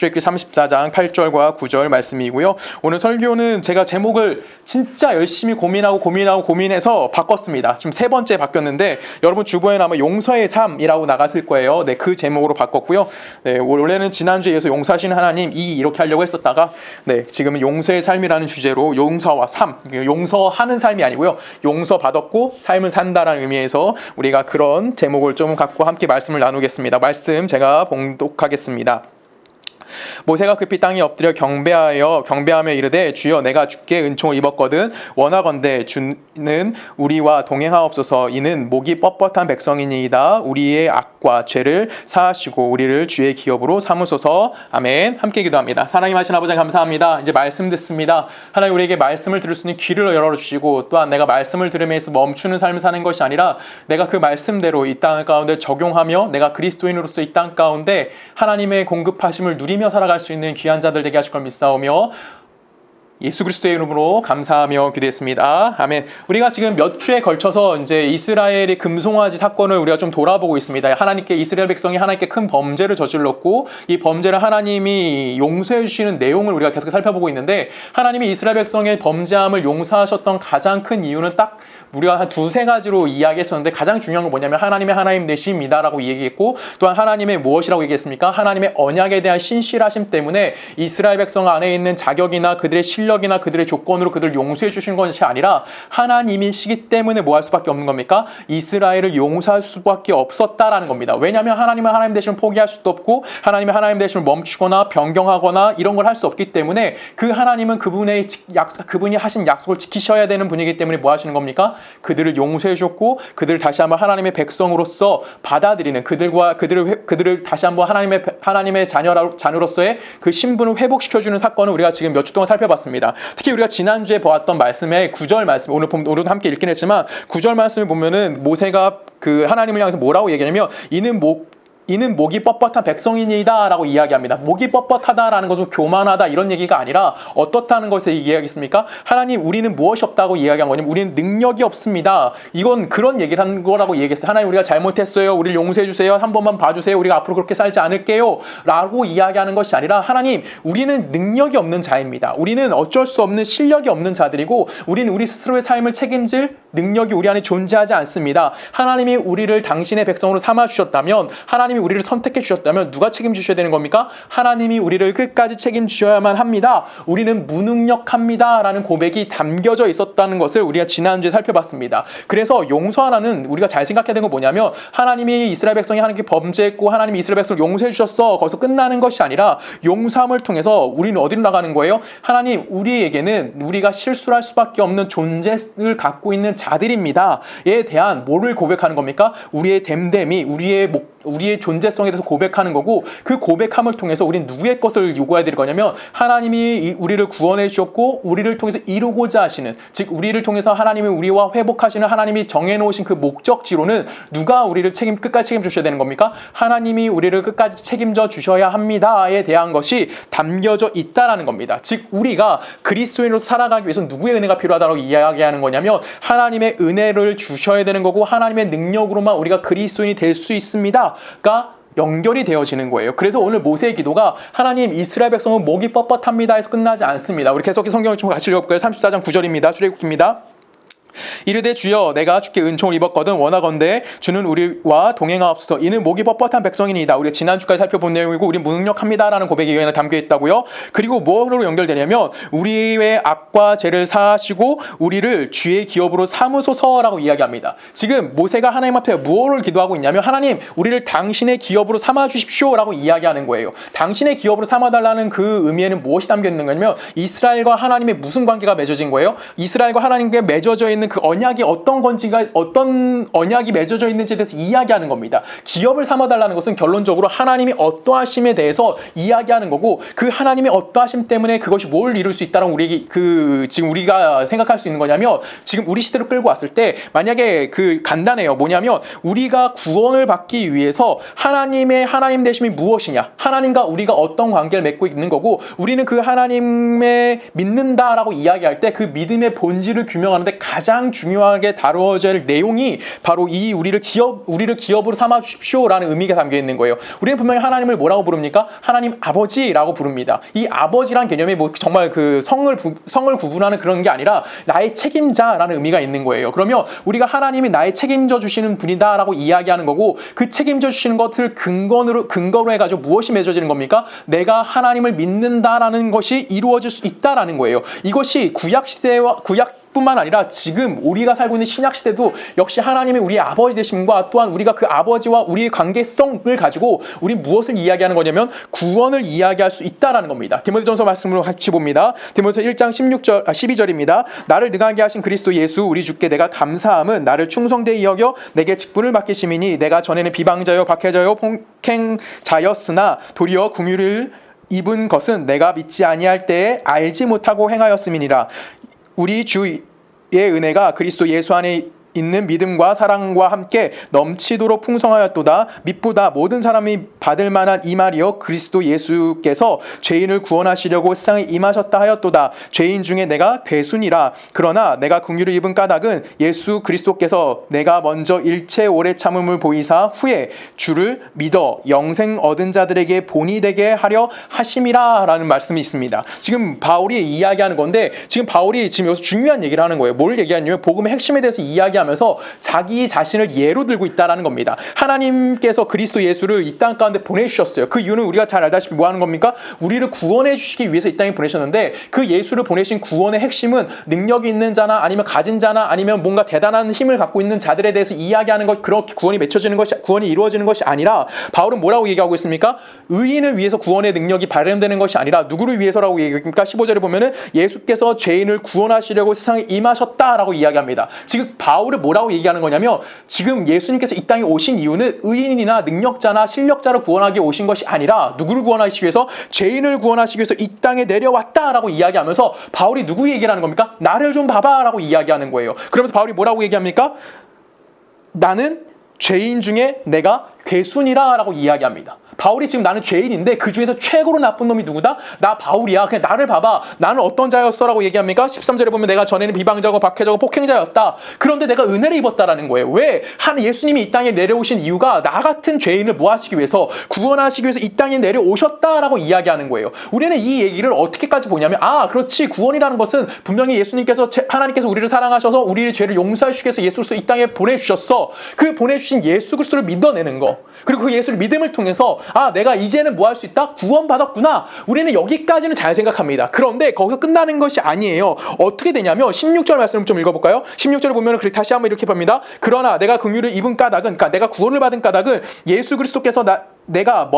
출애굽기 34장 8절과 9절 말씀이고요. 오늘 설교는 제가 제목을 진짜 열심히 고민해서 바꿨습니다. 지금 세 번째 바뀌었는데 여러분 주보에는 아마 용서의 삶이라고 나갔을 거예요. 네, 그 제목으로 바꿨고요. 네, 원래는 지난주에 예수 용서하시는 하나님 이렇게 하려고 했었다가 네, 지금은 용서의 삶이라는 주제로 용서와 삶, 용서하는 삶이 아니고요. 용서받았고 삶을 산다라는 의미에서 우리가 그런 제목을 좀 갖고 함께 말씀을 나누겠습니다. 말씀 제가 봉독하겠습니다. 모세가 급히 땅에 엎드려 경배하며 이르되 주여 내가 주께 은총을 입었거든 원하건대 주는 우리와 동행하옵소서. 이는 목이 뻣뻣한 백성이니이다. 우리의 악과 죄를 사하시고 우리를 주의 기업으로 삼으소서. 아멘. 함께 기도합니다. 사랑이 하신 아버지 감사합니다. 이제 말씀 듣습니다. 하나님 우리에게 말씀을 들을 수 있는 귀를 열어주시고 또한 내가 말씀을 들으면서 멈추는 삶을 사는 것이 아니라 내가 그 말씀대로 이 땅 가운데 적용하며 내가 그리스도인으로서 이 땅 가운데 하나님의 공급하심을 누리며 살아갈 수 있는 귀한 자들 되게 하실 걸 믿사오며 예수 그리스도의 이름으로 감사하며 기도했습니다. 아멘. 우리가 지금 몇 주에 걸쳐서 이제 이스라엘의 금송아지 사건을 우리가 좀 돌아보고 있습니다. 하나님께 이스라엘 백성이 하나님께 큰 범죄를 저질렀고 이 범죄를 하나님이 용서해 주시는 내용을 우리가 계속 살펴보고 있는데 하나님이 이스라엘 백성의 범죄함을 용서하셨던 가장 큰 이유는 딱 우리가 한 두세 가지로 이야기했었는데 가장 중요한 건 뭐냐면 하나님의 하나님 되심이다라고 얘기했고 또한 하나님의 무엇이라고 얘기했습니까? 하나님의 언약에 대한 신실하심 때문에 이스라엘 백성 안에 있는 자격이나 그들의 실력이나 그들의 조건으로 그들을 용서해 주시는 것이 아니라 하나님이시기 때문에 뭐 할 수밖에 없는 겁니까? 이스라엘을 용서할 수밖에 없었다라는 겁니다. 왜냐하면 하나님의 하나님 되심을 포기할 수도 없고 하나님의 하나님 되심을 멈추거나 변경하거나 이런 걸 할 수 없기 때문에 그 하나님은 그분이 하신 약속을 지키셔야 되는 분이기 때문에 뭐 하시는 겁니까? 그들을 용서해 주셨고 그들을 다시 한번 하나님의 백성으로서 받아들이는 그들을 다시 한번 하나님의 자녀로서의 그 신분을 회복시켜주는 사건을 우리가 지금 몇 주 동안 살펴봤습니다. 특히 우리가 지난주에 보았던 말씀의 9절 말씀 오늘 함께 읽긴 했지만 9절 말씀을 보면은 모세가 그 하나님을 향해서 뭐라고 얘기하냐면 이는 목이 뻣뻣한 백성이니이다 라고 이야기합니다. 목이 뻣뻣하다라는 것은 교만하다 이런 얘기가 아니라 어떻다는 것을 이야기했습니까? 하나님 우리는 무엇이 없다고 이야기한 거냐면 우리는 능력이 없습니다. 이건 그런 얘기를 한 거라고 얘기했어요. 하나님 우리가 잘못했어요. 우리를 용서해 주세요. 한 번만 봐주세요. 우리가 앞으로 그렇게 살지 않을게요 라고 이야기하는 것이 아니라 하나님 우리는 능력이 없는 자입니다. 우리는 어쩔 수 없는 실력이 없는 자들이고 우리는 우리 스스로의 삶을 책임질 능력이 우리 안에 존재하지 않습니다. 하나님이 우리를 당신의 백성으로 삼아주셨다면 하나님이 우리를 선택해 주셨다면 누가 책임지셔야 되는 겁니까? 하나님이 우리를 끝까지 책임지셔야만 합니다. 우리는 무능력합니다 라는 고백이 담겨져 있었다는 것을 우리가 지난주에 살펴봤습니다. 그래서 용서하라는 우리가 잘 생각해야 되는 건 뭐냐면 하나님이 이스라엘 백성이 하나님께 범죄했고 하나님이 이스라엘 백성을 용서해 주셨어 거기서 끝나는 것이 아니라 용서함을 통해서 우리는 어디로 나가는 거예요? 하나님 우리에게는 우리가 실수를 할 수밖에 없는 존재를 갖고 있는 자들입니다에 대한 뭐를 고백하는 겁니까? 우리의 됨됨이 우리의 존재성에 대해서 고백하는 거고 그 고백함을 통해서 우리는 누구의 것을 요구해야 될 거냐면 하나님이 우리를 구원해 주셨고 우리를 통해서 이루고자 하시는 즉 우리를 통해서 하나님이 우리와 회복하시는 하나님이 정해놓으신 그 목적지로는 누가 우리를 끝까지 책임주셔야 되는 겁니까? 하나님이 우리를 끝까지 책임져 주셔야 합니다에 대한 것이 담겨져 있다라는 겁니다. 즉 우리가 그리스도인으로 살아가기 위해서 누구의 은혜가 필요하다고 이야기하는 거냐면 하나님의 은혜를 주셔야 되는 거고 하나님의 능력으로만 우리가 그리스도인이 될 수 있습니다 가 연결이 되어지는 거예요. 그래서 오늘 모세의 기도가 하나님 이스라엘 백성은 목이 뻣뻣합니다 해서 끝나지 않습니다. 우리 계속해서 성경을 좀 같이 읽어볼까요? 34장 9절입니다. 출애굽기입니다. 이르되 주여 내가 주께 은총을 입었거든 원하건대 주는 우리와 동행하옵소서. 이는 목이 뻣뻣한 백성이니이다. 우리가 지난주까지 살펴본 내용이고 우리 무능력합니다라는 고백이 여기에 담겨있다고요. 그리고 뭐로 연결되냐면 우리의 악과 죄를 사하시고 우리를 주의 기업으로 삼으소서라고 이야기합니다. 지금 모세가 하나님 앞에 무엇을 기도하고 있냐면 하나님 우리를 당신의 기업으로 삼아주십시오 라고 이야기하는 거예요. 당신의 기업으로 삼아달라는 그 의미에는 무엇이 담겨있는 거냐면 이스라엘과 하나님의 무슨 관계가 맺어진 거예요? 이스라엘과 하나님께 맺어져 있는 그 언약이 어떤 언약이 맺어져 있는지에 대해서 이야기하는 겁니다. 기업을 삼아달라는 것은 결론적으로 하나님이 어떠하심에 대해서 이야기하는 거고 그 하나님의 어떠하심 때문에 그것이 뭘 이룰 수 있다는 지금 우리가 생각할 수 있는 거냐면 지금 우리 시대로 끌고 왔을 때 만약에 간단해요. 뭐냐면 우리가 구원을 받기 위해서 하나님의 하나님 되심이 무엇이냐? 하나님과 우리가 어떤 관계를 맺고 있는 거고 우리는 그 하나님의 믿는다라고 이야기할 때 그 믿음의 본질을 규명하는데 가장 가장 중요하게 다루어질 내용이 바로 이 우리를 기업으로 삼아 주십시오라는 의미가 담겨 있는 거예요. 우리는 분명히 하나님을 뭐라고 부릅니까? 하나님 아버지라고 부릅니다. 이 아버지란 개념이 뭐 정말 그 성을 구분하는 그런 게 아니라 나의 책임자라는 의미가 있는 거예요. 그러면 우리가 하나님이 나의 책임져 주시는 분이다라고 이야기하는 거고, 그 책임져 주시는 것을 근거로 해가지고 무엇이 맺어지는 겁니까? 내가 하나님을 믿는다라는 것이 이루어질 수 있다라는 거예요. 이것이 뿐만 아니라 지금 우리가 살고 있는 신약 시대도 역시 하나님이 우리의 아버지 되심과 또한 우리가 그 아버지와 우리의 관계성을 가지고 우리 무엇을 이야기하는 거냐면 구원을 이야기할 수 있다라는 겁니다. 디모데전서 말씀으로 같이 봅니다. 디모데전서 1장 12절입니다. 나를 능하게 하신 그리스도 예수 우리 주께 내가 감사함은 나를 충성되이 여겨 내게 직분을 맡기심이니 내가 전에는 비방자요 박해자요 폭행자였으나 도리어 긍휼을 입은 것은 내가 믿지 아니할 때에 알지 못하고 행하였음이니라. 우리 주의 은혜가 그리스도 예수 안에 있는 믿음과 사랑과 함께 넘치도록 풍성하였도다. 빛보다 모든 사람이 받을 만한 이 말이요 그리스도 예수께서 죄인을 구원하시려고 세상에 임하셨다 하였도다. 죄인 중에 내가 괴순이라. 그러나 내가 긍휼을 입은 까닭은 예수 그리스도께서 내가 먼저 일체 오래 참음을 보이사 후에 주를 믿어 영생 얻은 자들에게 본이 되게 하려 하심이라 라는 말씀이 있습니다. 지금 바울이 이야기하는 건데, 지금 바울이 지금 여기서 중요한 얘기를 하는 거예요. 뭘 얘기하냐면 복음의 핵심에 대해서 이야기하면서 자기 자신을 예로 들고 있다라는 겁니다. 하나님께서 그리스도 예수를 이 땅 가운데 보내주셨어요. 그 이유는 우리가 잘 알다시피 뭐 하는 겁니까? 우리를 구원해 주시기 위해서 이 땅에 보내셨는데, 그 예수를 보내신 구원의 핵심은 능력이 있는 자나 아니면 가진 자나 아니면 뭔가 대단한 힘을 갖고 있는 자들에 대해서 이야기하는 것, 그렇게 구원이 이루어지는 것이 아니라, 바울은 뭐라고 얘기하고 있습니까? 의인을 위해서 구원의 능력이 발현되는 것이 아니라 누구를 위해서라고 얘기합니까? 15절에 보면은 예수께서 죄인을 구원하시려고 세상에 임하셨다라고 이야기합니다. 지금 바울은 뭐라고 얘기하는 거냐면, 지금 예수님께서 이 땅에 오신 이유는 의인이나 능력자나 실력자를 구원하기 위해 오신 것이 아니라 누구를 구원하시기 위해서? 죄인을 구원하시기 위해서 이 땅에 내려왔다라고 이야기하면서 바울이 누구 얘기를 하는 겁니까? 나를 좀 봐봐라고 이야기하는 거예요. 그러면서 바울이 뭐라고 얘기합니까? 나는 죄인 중에 내가 괴순이라 라고 이야기합니다. 바울이 지금 나는 죄인인데 그 중에서 최고로 나쁜 놈이 누구다? 나 바울이야. 그냥 나를 봐봐. 나는 어떤 자였어? 라고 얘기합니까? 13절에 보면 내가 전에는 비방자고 박해자고 폭행자였다. 그런데 내가 은혜를 입었다라는 거예요. 왜? 예수님이 이 땅에 내려오신 이유가 나 같은 죄인을 뭐 하시기 위해서? 구원하시기 위해서 이 땅에 내려오셨다라고 이야기하는 거예요. 우리는 이 얘기를 어떻게까지 보냐면, 그렇지. 구원이라는 것은 분명히 하나님께서 우리를 사랑하셔서 우리의 죄를 용서해 주시기 위해서 예수 그리스도 이 땅에 보내주셨어. 그 보내주신 예수 그리스도를 믿어내는 거. 그리고 그 예수를 믿음을 통해서 내가 이제는 뭐 할 수 있다? 구원받았구나. 우리는 여기까지는 잘 생각합니다. 그런데 거기서 끝나는 것이 아니에요. 어떻게 되냐면 16절 말씀을 좀 읽어볼까요? 16절에 보면 다시 한번 이렇게 봅니다. 그러나 내가 긍휼을 입은 까닭은, 그러니까 내가 구원을 받은 까닭은 예수 그리스도께서 내가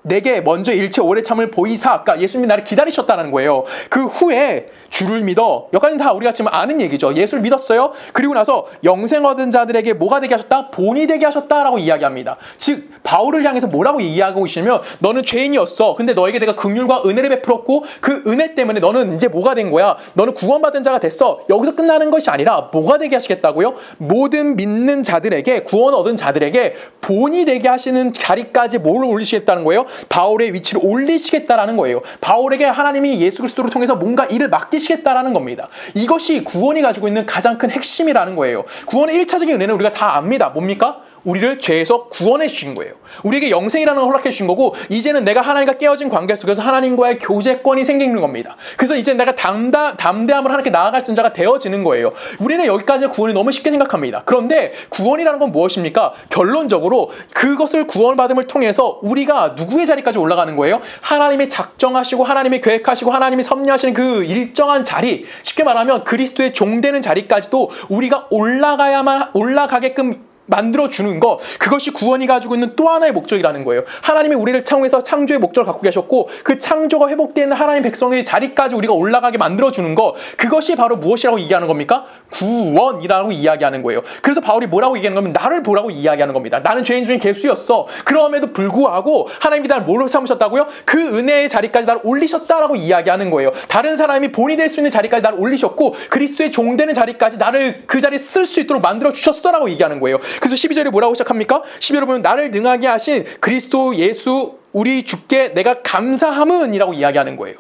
내게 먼저 일체 오래 참을 보이사, 그러니까 예수님이 나를 기다리셨다는 거예요. 그 후에 주를 믿어. 여기까지는 다 우리가 지금 아는 얘기죠. 예수를 믿었어요. 그리고 나서 영생 얻은 자들에게 뭐가 되게 하셨다? 본이 되게 하셨다라고 이야기합니다. 즉 바울을 향해서 뭐라고 이야기하고 계시냐면, 너는 죄인이었어. 근데 너에게 내가 긍휼과 은혜를 베풀었고 그 은혜 때문에 너는 이제 뭐가 된 거야? 너는 구원받은 자가 됐어. 여기서 끝나는 것이 아니라 뭐가 되게 하시겠다고요? 모든 믿는 자들에게, 구원 얻은 자들에게 본이 되게 하시는 자리까지 뭘 올리시겠다는 거예요? 바울의 위치를 올리시겠다라는 거예요. 바울에게 하나님이 예수 그리스도를 통해서 뭔가 일을 맡기시겠다라는 겁니다. 이것이 구원이 가지고 있는 가장 큰 핵심이라는 거예요. 구원의 1차적인 은혜는 우리가 다 압니다. 뭡니까? 우리를 죄에서 구원해 주신 거예요. 우리에게 영생이라는 걸 허락해 주신 거고, 이제는 내가 하나님과 깨어진 관계 속에서 하나님과의 교제권이 생기는 겁니다. 그래서 이제 내가 담대함으로 하나님께 나아갈 수 있는 자가 되어지는 거예요. 우리는 여기까지의 구원이 너무 쉽게 생각합니다. 그런데 구원이라는 건 무엇입니까? 결론적으로 그것을 구원받음을 통해서 우리가 누구의 자리까지 올라가는 거예요? 하나님이 작정하시고 하나님이 계획하시고 하나님이 섭리하시는 그 일정한 자리, 쉽게 말하면 그리스도의 종되는 자리까지도 우리가 올라가게끔 만들어주는 것, 그것이 구원이 가지고 있는 또 하나의 목적이라는 거예요. 하나님이 우리를 창조해서 창조의 목적을 갖고 계셨고, 그 창조가 회복되는 하나님 백성의 자리까지 우리가 올라가게 만들어주는 것, 그것이 바로 무엇이라고 얘기하는 겁니까? 구원이라고 이야기하는 거예요. 그래서 바울이 뭐라고 얘기하는 거면, 나를 보라고 이야기하는 겁니다. 나는 죄인 중에 괴수였어. 그럼에도 불구하고 하나님이 나를 뭐로 삼으셨다고요? 그 은혜의 자리까지 나를 올리셨다라고 이야기하는 거예요. 다른 사람이 본이 될 수 있는 자리까지 나를 올리셨고, 그리스도의 종되는 자리까지 나를 그 자리에 쓸 수 있도록 만들어주셨어라고 얘기하는 거예요. 그래서 12절에 뭐라고 시작합니까? 12절에 보면 나를 능하게 하신 그리스도 예수 우리 주께 내가 감사함은 이라고 이야기하는 거예요.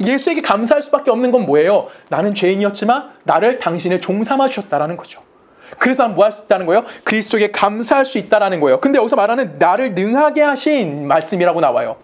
예수에게 감사할 수밖에 없는 건 뭐예요? 나는 죄인이었지만 나를 당신의 종 삼아 주셨다라는 거죠. 그래서 뭐 할 수 있다는 거예요? 그리스도에게 감사할 수 있다라는 거예요. 근데 여기서 말하는 나를 능하게 하신 말씀이라고 나와요.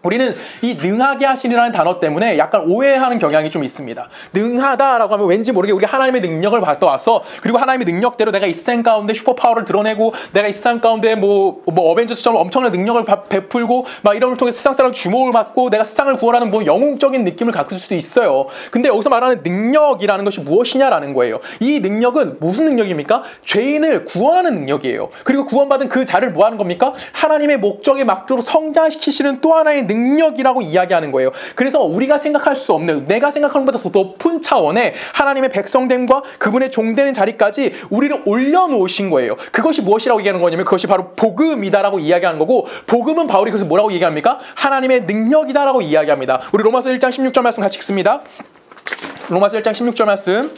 우리는 이 능하게 하시니라는 단어 때문에 약간 오해하는 경향이 좀 있습니다. 능하다라고 하면 왠지 모르게 우리가 하나님의 능력을 받아왔어. 그리고 하나님의 능력대로 내가 이 세상 가운데 슈퍼파워를 드러내고 내가 이 세상 가운데 뭐 어벤져스처럼 엄청난 능력을 베풀고 막 이런 걸 통해 세상 사람 주목을 받고 내가 세상을 구원하는 뭐 영웅적인 느낌을 갖을 수도 있어요. 근데 여기서 말하는 능력이라는 것이 무엇이냐라는 거예요. 이 능력은 무슨 능력입니까? 죄인을 구원하는 능력이에요. 그리고 구원받은 그 자를 뭐 하는 겁니까? 하나님의 목적에 맞도록 성장시키시는 또 하나의 능력이라고 이야기하는 거예요. 그래서 우리가 생각할 수 없는, 내가 생각하는 것보다 더 높은 차원의 하나님의 백성됨과 그분의 종되는 자리까지 우리를 올려놓으신 거예요. 그것이 무엇이라고 얘기하는 거냐면 그것이 바로 복음이다라고 이야기하는 거고, 복음은 바울이 그래서 뭐라고 얘기합니까? 하나님의 능력이다라고 이야기합니다. 우리 로마서 1장 16절 말씀 같이 읽습니다. 로마서 1장 16절 말씀.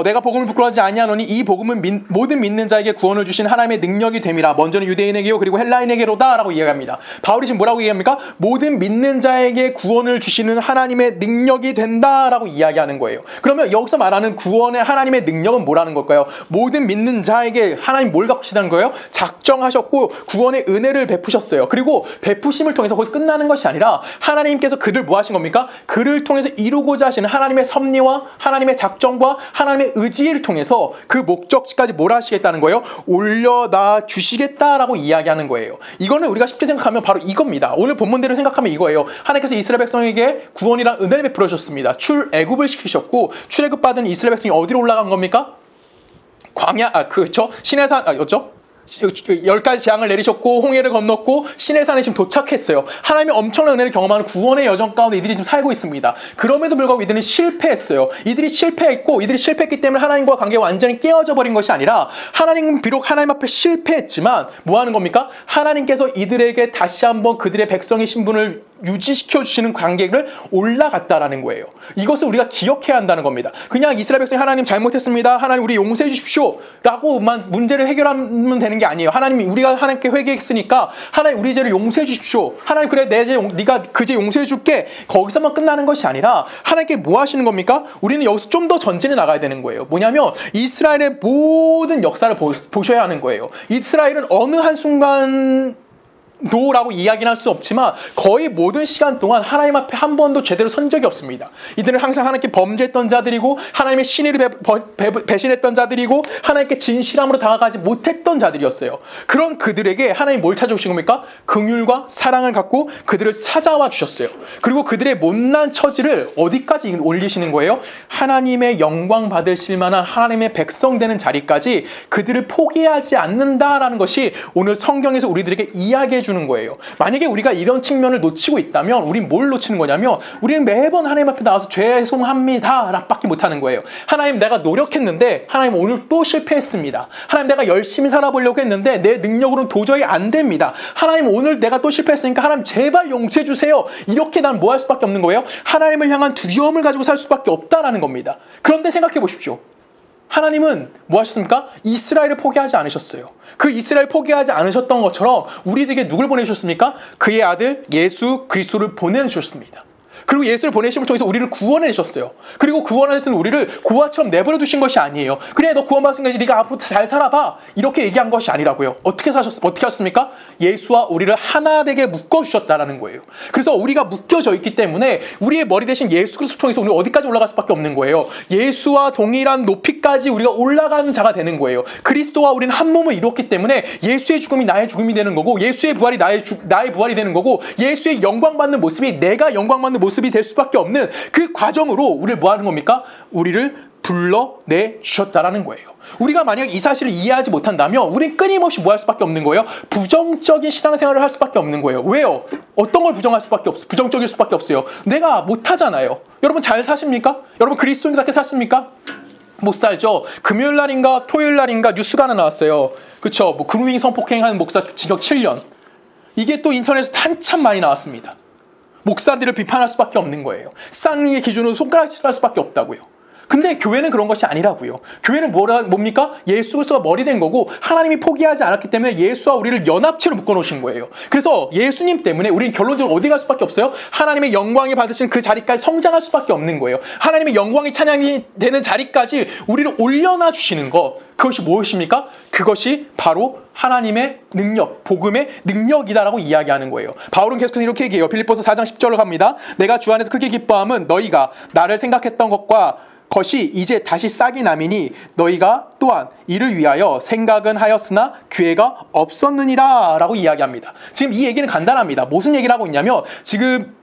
내가 복음을 부끄러워하지 아니하노니 이 복음은 모든 믿는 자에게 구원을 주신 하나님의 능력이 됨이라. 먼저는 유대인에게요 그리고 헬라인에게로다 라고 이야기합니다. 바울이 지금 뭐라고 얘기합니까? 모든 믿는 자에게 구원을 주시는 하나님의 능력이 된다라고 이야기하는 거예요. 그러면 여기서 말하는 구원의 하나님의 능력은 뭐라는 걸까요? 모든 믿는 자에게 하나님 뭘 갖고 계시다는 거예요? 작정하셨고 구원의 은혜를 베푸셨어요. 그리고 베푸심을 통해서 거기서 끝나는 것이 아니라 하나님께서 그를 뭐 하신 겁니까? 그를 통해서 이루고자 하시는 하나님의 섭리와 하나님의 작정과 하나님의 의지를 통해서 그 목적지까지 뭘 하시겠다는 거예요? 올려다 주시겠다라고 이야기하는 거예요. 이거는 우리가 쉽게 생각하면 바로 이겁니다. 오늘 본문대로 생각하면 이거예요. 하나님께서 이스라엘 백성에게 구원이란 은혜를 베풀어 주셨습니다. 출애굽을 시키셨고, 출애굽 받은 이스라엘 백성이 어디로 올라간 겁니까? 광야, 그렇죠? 시내산, 였죠? 10가지 재앙을 내리셨고 홍해를 건넜고 시내산에 지금 도착했어요. 하나님의 엄청난 은혜를 경험하는 구원의 여정 가운데 이들이 지금 살고 있습니다. 그럼에도 불구하고 이들은 실패했어요. 이들이 실패했고, 이들이 실패했기 때문에 하나님과 관계가 완전히 깨어져 버린 것이 아니라, 하나님은 비록 하나님 앞에 실패했지만 뭐 하는 겁니까? 하나님께서 이들에게 다시 한번 그들의 백성의 신분을 유지시켜 주시는 관계를 올라갔다라는 거예요. 이것을 우리가 기억해야 한다는 겁니다. 그냥 이스라엘 백성이 하나님 잘못했습니다, 하나님 우리 용서해 주십시오 라고만 문제를 해결하면 되는 게 아니에요. 하나님이 우리가 하나님께 회개했으니까 하나님 우리 죄를 용서해 주십시오, 하나님 그래 내 죄 네가 그 죄 용서해 줄게, 거기서만 끝나는 것이 아니라 하나님께 뭐 하시는 겁니까? 우리는 여기서 좀 더 전진해 나가야 되는 거예요. 뭐냐면 이스라엘의 모든 역사를 보셔야 하는 거예요. 이스라엘은 어느 한순간 노라고 이야기는 할 수 없지만 거의 모든 시간 동안 하나님 앞에 한 번도 제대로 선 적이 없습니다. 이들은 항상 하나님께 범죄했던 자들이고 하나님의 신의를 배신했던 자들이고 하나님께 진실함으로 다가가지 못했던 자들이었어요. 그런 그들에게 하나님이 뭘 찾아오신 겁니까? 긍휼과 사랑을 갖고 그들을 찾아와 주셨어요. 그리고 그들의 못난 처지를 어디까지 올리시는 거예요? 하나님의 영광 받으실 만한 하나님의 백성 되는 자리까지 그들을 포기하지 않는다라는 것이 오늘 성경에서 우리들에게 이야기해 주는 거예요. 만약에 우리가 이런 측면을 놓치고 있다면 우린 뭘 놓치는 거냐면 우리는 매번 하나님 앞에 나와서 죄송합니다 라밖에 못하는 거예요. 하나님 내가 노력했는데 하나님 오늘 또 실패했습니다. 하나님 내가 열심히 살아보려고 했는데 내 능력으로는 도저히 안 됩니다. 하나님 오늘 내가 또 실패했으니까 하나님 제발 용서해 주세요. 이렇게 난 뭐 할 수밖에 없는 거예요? 하나님을 향한 두려움을 가지고 살 수밖에 없다라는 겁니다. 그런데 생각해 보십시오. 하나님은 뭐 하셨습니까? 이스라엘을 포기하지 않으셨어요. 그 이스라엘 포기하지 않으셨던 것처럼 우리들에게 누굴 보내주셨습니까? 그의 아들 예수 그리스도를 보내주셨습니다. 그리고 예수를 보내심을 통해서 우리를 구원해 주셨어요. 그리고 구원하셔서 우리를 고아처럼 내버려 두신 것이 아니에요. 그래 너 구원받은 거지 네가 앞으로 잘 살아봐 이렇게 얘기한 것이 아니라고요. 어떻게 하셨습니까? 예수와 우리를 하나 되게 묶어주셨다라는 거예요. 그래서 우리가 묶여져 있기 때문에 우리의 머리 대신 예수 그리스도를 통해서 우리가 어디까지 올라갈 수밖에 없는 거예요. 예수와 동일한 높이까지 우리가 올라가는 자가 되는 거예요. 그리스도와 우리는 한 몸을 이뤘기 때문에 예수의 죽음이 나의 죽음이 되는 거고, 예수의 부활이 나의 부활이 되는 거고, 예수의 영광받는 모습이 내가 영광받는 모습이 될 수밖에 없는 그 과정으로 우리를 뭐 하는 겁니까? 우리를 불러내 주셨다라는 거예요. 우리가 만약 이 사실을 이해하지 못한다면 우리는 끊임없이 뭐 할 수밖에 없는 거예요? 부정적인 신앙생활을 할 수밖에 없는 거예요. 왜요? 어떤 걸 부정할 수밖에 없어요? 부정적일 수밖에 없어요. 내가 못하잖아요. 여러분 잘 사십니까? 여러분 그리스도인답게 사십니까? 못 살죠. 금요일 날인가 토요일 날인가 뉴스가 하나 나왔어요. 그쵸? 뭐 그루밍 성폭행하는 목사 징역 7년. 이게 또 인터넷에서 한참 많이 나왔습니다. 목사들을 비판할 수밖에 없는 거예요. 쌍의 기준으로 손가락질할 수밖에 없다고요. 근데 교회는 그런 것이 아니라고요. 교회는 뭡니까? 예수 그리스도가 머리 된 거고 하나님이 포기하지 않았기 때문에 예수와 우리를 연합체로 묶어놓으신 거예요. 그래서 예수님 때문에 우리는 결론적으로 어디 갈 수밖에 없어요? 하나님의 영광이 받으신 그 자리까지 성장할 수밖에 없는 거예요. 하나님의 영광이 찬양이 되는 자리까지 우리를 올려놔 주시는 것, 그것이 무엇입니까? 그것이 바로 하나님의 능력, 복음의 능력이다라고 이야기하는 거예요. 바울은 계속해서 이렇게 얘기해요. 빌립보서 4장 10절로 갑니다. 내가 주 안에서 크게 기뻐함은 너희가 나를 생각했던 것이 이제 다시 싹이 나미니 너희가 또한 이를 위하여 생각은 하였으나 기회가 없었느니라 라고 이야기합니다. 지금 이 얘기는 간단합니다. 무슨 얘기를 하고 있냐면 지금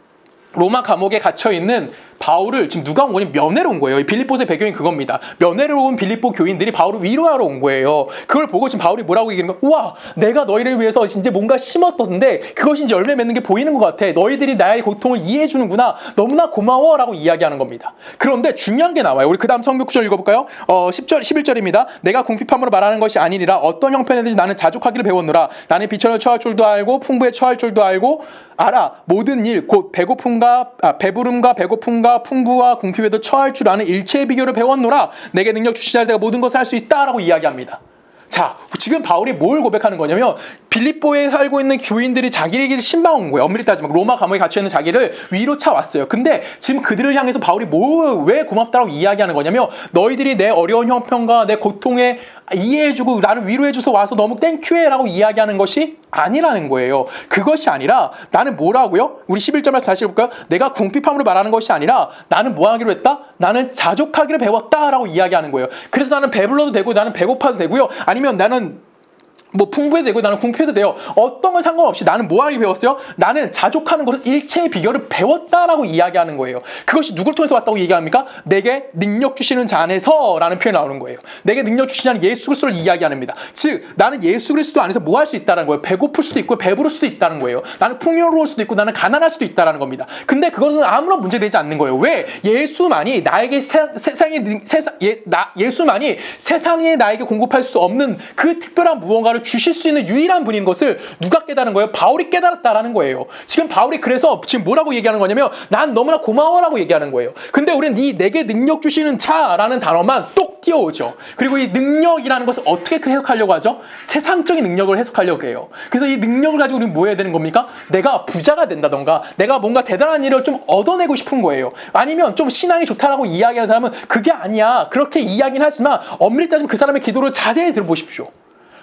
로마 감옥에 갇혀있는 바울을 지금 누가 온 거니? 면회로 온 거예요. 이 빌립보서의 배경이 그겁니다. 면회로 온 빌립보 교인들이 바울을 위로하러 온 거예요. 그걸 보고 지금 바울이 뭐라고 얘기하는 거야? 우와, 내가 너희를 위해서 이제 뭔가 심었던데 그것이 이제 열매 맺는 게 보이는 것 같아. 너희들이 나의 고통을 이해해 주는구나. 너무나 고마워 라고 이야기하는 겁니다. 그런데 중요한 게 나와요. 우리 그 다음 성경 구절 읽어볼까요? 10절, 11절입니다. 내가 궁핍함으로 말하는 것이 아니니라 어떤 형편에든지 나는 자족하기를 배웠노라. 나는 비천에 처할 줄도 알고 풍부에 처할 줄도 알고 알아. 모든 일 곧 배부름과 배고픔과 풍부와 궁핍에도 처할 줄 아는 일체의 비결을 배웠노라. 내게 능력 주시자 내가 모든 것을 할 수 있다라고 이야기합니다. 자, 지금 바울이 뭘 고백하는 거냐면 빌립보에 살고 있는 교인들이 자기에게 신방 온 거예요. 엄밀히 따지면 로마 감옥에 갇혀있는 자기를 위로 차왔어요. 근데 지금 그들을 향해서 바울이 왜 고맙다라고 이야기하는 거냐면 너희들이 내 어려운 형편과 내 고통에 이해해주고 나를 위로해줘서 와서 너무 땡큐해 라고 이야기하는 것이 아니라는 거예요. 그것이 아니라 나는 뭐라고요? 우리 11절 말씀 다시 해볼까요? 내가 궁핍함으로 말하는 것이 아니라 나는 뭐 하기로 했다? 나는 자족하기를 배웠다라고 이야기하는 거예요. 그래서 나는 배불러도 되고 나는 배고파도 되고요. 아니면 나는 뭐 풍부해도 되고 나는 궁핍해도 돼요. 어떤 건 상관없이 나는 뭐 하기 배웠어요? 나는 자족하는 것을 일체의 비결을 배웠다라고 이야기하는 거예요. 그것이 누굴 통해서 왔다고 얘기합니까? 내게 능력 주시는 자 안에서 라는 표현이 나오는 거예요. 내게 능력 주시는 자는 예수 그리스도를 이야기합니다. 즉 나는 예수 그리스도 안에서 뭐 할 수 있다는 거예요. 배고플 수도 있고 배부를 수도 있다는 거예요. 나는 풍요로울 수도 있고 나는 가난할 수도 있다는 겁니다. 근데 그것은 아무런 문제되지 않는 거예요. 왜? 예수만이 나에게 예수만이 세상에 나에게 공급할 수 없는 그 특별한 무언가를 주실 수 있는 유일한 분인 것을 누가 깨달은 거예요? 바울이 깨달았다라는 거예요. 지금 바울이 그래서 지금 뭐라고 얘기하는 거냐면 난 너무나 고마워라고 얘기하는 거예요. 근데 우리는 이 내게 능력 주시는 자라는 단어만 똑 띄워오죠. 그리고 이 능력이라는 것을 어떻게 해석하려고 하죠? 세상적인 능력을 해석하려고 그래요. 그래서 이 능력을 가지고 우리는 뭐 해야 되는 겁니까? 내가 부자가 된다던가 내가 뭔가 대단한 일을 좀 얻어내고 싶은 거예요. 아니면 좀 신앙이 좋다라고 이야기하는 사람은 그게 아니야. 그렇게 이야기는 하지만 엄밀히 따지면 그 사람의 기도를 자세히 들어보십시오.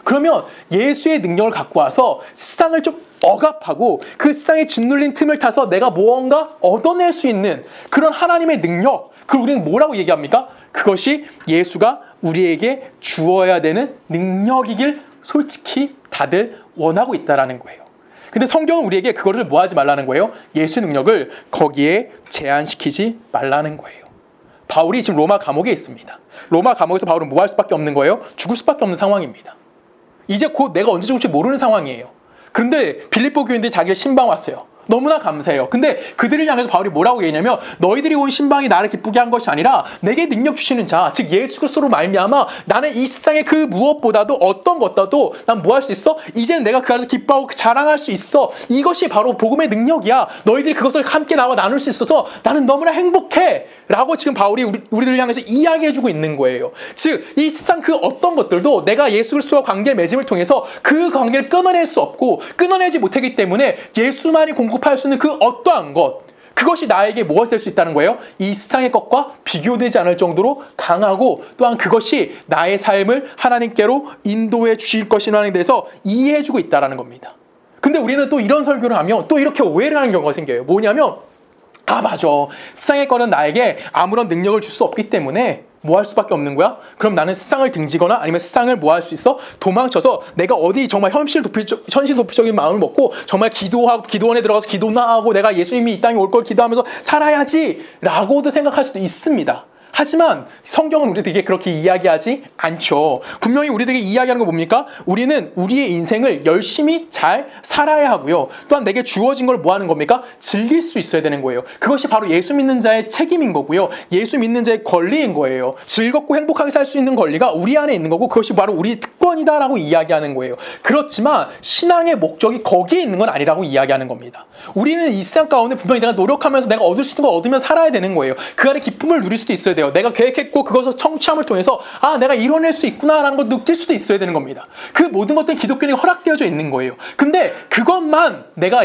그러면 예수의 능력을 갖고 와서 세상을 좀 억압하고 그 세상에 짓눌린 틈을 타서 내가 무언가 얻어낼 수 있는 그런 하나님의 능력, 그걸 우리는 뭐라고 얘기합니까? 그것이 예수가 우리에게 주어야 되는 능력이길 솔직히 다들 원하고 있다라는 거예요. 근데 성경은 우리에게 그거를 뭐 하지 말라는 거예요? 예수의 능력을 거기에 제한시키지 말라는 거예요. 바울이 지금 로마 감옥에 있습니다. 로마 감옥에서 바울은 뭐 할 수밖에 없는 거예요? 죽을 수밖에 없는 상황입니다. 이제 곧 내가 언제 죽을지 모르는 상황이에요. 그런데 빌립보 교인들이 자기를 신방 왔어요. 너무나 감사해요. 근데 그들을 향해서 바울이 뭐라고 얘기냐면 너희들이 온 신방이 나를 기쁘게 한 것이 아니라 내게 능력 주시는 자, 즉 예수 그리스도로 말미암아 나는 이 세상의 그 무엇보다도 어떤 것보다도 난 뭐 할 수 있어? 이제는 내가 그 안에서 기뻐하고 자랑할 수 있어. 이것이 바로 복음의 능력이야. 너희들이 그것을 함께 나와 나눌 수 있어서 나는 너무나 행복해 라고 지금 바울이 우리들을 향해서 이야기해주고 있는 거예요. 즉 이 세상 그 어떤 것들도 내가 예수 그리스도와 관계를 맺음을 통해서 그 관계를 끊어낼 수 없고 끊어내지 못하기 때문에 예수만이 공급할 수 있는 그 어떠한 것, 그것이 나에게 무엇이 될 수 있다는 거예요? 이 세상의 것과 비교되지 않을 정도로 강하고 또한 그것이 나의 삶을 하나님께로 인도해 주실 것이라는 데서 이해해주고 있다는 겁니다. 근데 우리는 또 이런 설교를 하면 또 이렇게 오해를 하는 경우가 생겨요. 뭐냐면 맞아, 세상의 거는 나에게 아무런 능력을 줄 수 없기 때문에 뭐 할 수밖에 없는 거야? 그럼 나는 세상을 등지거나 아니면 세상을 뭐 할 수 있어? 도망쳐서 내가 어디 정말 현실 도피적인 마음을 먹고 정말 기도원에 들어가서 기도나 하고 내가 예수님이 이 땅에 올 걸 기도하면서 살아야지 라고도 생각할 수도 있습니다. 하지만 성경은 우리들에게 그렇게 이야기하지 않죠. 분명히 우리들에게 이야기하는 건 뭡니까? 우리는 우리의 인생을 열심히 잘 살아야 하고요. 또한 내게 주어진 걸 뭐 하는 겁니까? 즐길 수 있어야 되는 거예요. 그것이 바로 예수 믿는 자의 책임인 거고요. 예수 믿는 자의 권리인 거예요. 즐겁고 행복하게 살 수 있는 권리가 우리 안에 있는 거고 그것이 바로 우리의 특권이다라고 이야기하는 거예요. 그렇지만 신앙의 목적이 거기에 있는 건 아니라고 이야기하는 겁니다. 우리는 이 세상 가운데 분명히 내가 노력하면서 내가 얻을 수 있는 걸 얻으면 살아야 되는 거예요. 그 안에 기쁨을 누릴 수도 있어야 돼요. 돼요. 내가 계획했고 그것을 청취함을 통해서 아, 내가 이뤄낼 수 있구나라는 걸 느낄 수도 있어야 되는 겁니다. 그 모든 것들은 기독교에 허락되어져 있는 거예요. 근데 그것만 내가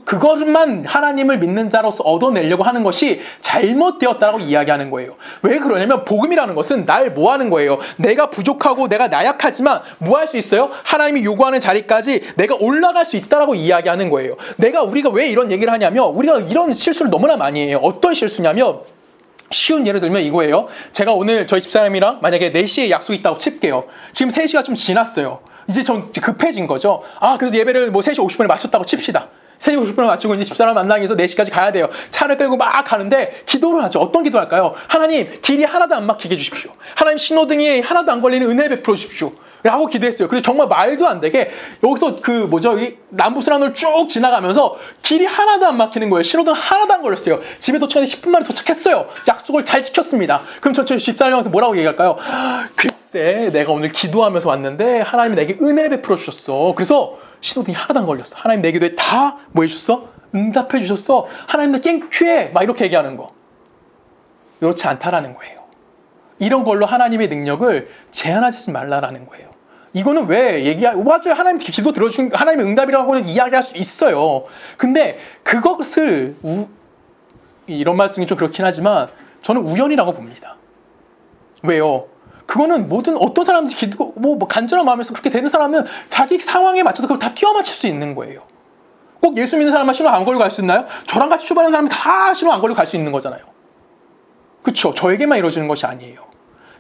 그것만 하나님을 믿는 자로서 얻어내려고 하는 것이 잘못되었다라고 이야기하는 거예요. 왜 그러냐면 복음이라는 것은 날 뭐 하는 거예요? 내가 부족하고 내가 나약하지만 뭐 할 수 있어요? 하나님이 요구하는 자리까지 내가 올라갈 수 있다라고 이야기하는 거예요. 우리가 왜 이런 얘기를 하냐면 우리가 이런 실수를 너무나 많이 해요. 어떤 실수냐면 쉬운 예를 들면 이거예요. 제가 오늘 저희 집사람이랑 만약에 4시에 약속이 있다고 칠게요. 지금 3시가 좀 지났어요. 이제 좀 급해진 거죠. 그래서 예배를 뭐 3시 50분에 마쳤다고 칩시다. 3시 50분에 맞추고 이제 집사람 만나기 위해서 4시까지 가야 돼요. 차를 끌고 막 가는데 기도를 하죠. 어떤 기도 할까요? 하나님, 길이 하나도 안 막히게 해주십시오. 하나님, 신호등이 하나도 안 걸리는 은혜를 베풀어 주십시오. 라고 기도했어요. 그래서 정말 말도 안 되게 여기서 이 남부순환로를 쭉 지나가면서 길이 하나도 안 막히는 거예요. 신호등 하나도 안 걸렸어요. 집에 도착했는데 10분 만에 도착했어요. 약속을 잘 지켰습니다. 그럼 저 집사람한테 뭐라고 얘기할까요? 글쎄, 내가 오늘 기도하면서 왔는데 하나님이 내게 은혜를 베풀어 주셨어. 그래서 신호등이 하나도 안 걸렸어. 하나님 내 기도에 다 뭐 해주셨어? 응답해 주셨어. 하나님 나 땡큐해. 막 이렇게 얘기하는 거. 그렇지 않다라는 거예요. 이런 걸로 하나님의 능력을 제한하지 말라라는 거예요. 이거는 맞아요. 하나님 기도 들어준, 하나님의 응답이라고 이야기할 수 있어요. 근데 그것을, 이런 말씀이 좀 그렇긴 하지만 저는 우연이라고 봅니다. 왜요? 그거는 어떤 사람들이 기도, 간절한 마음에서 그렇게 되는 사람은 자기 상황에 맞춰서 그걸 다 끼워 맞출 수 있는 거예요. 꼭 예수 믿는 사람만 신호 안 걸고 갈 수 있나요? 저랑 같이 출발하는 사람은 다 신호 안 걸고 갈 수 있는 거잖아요. 그렇죠. 저에게만 이루어지는 것이 아니에요.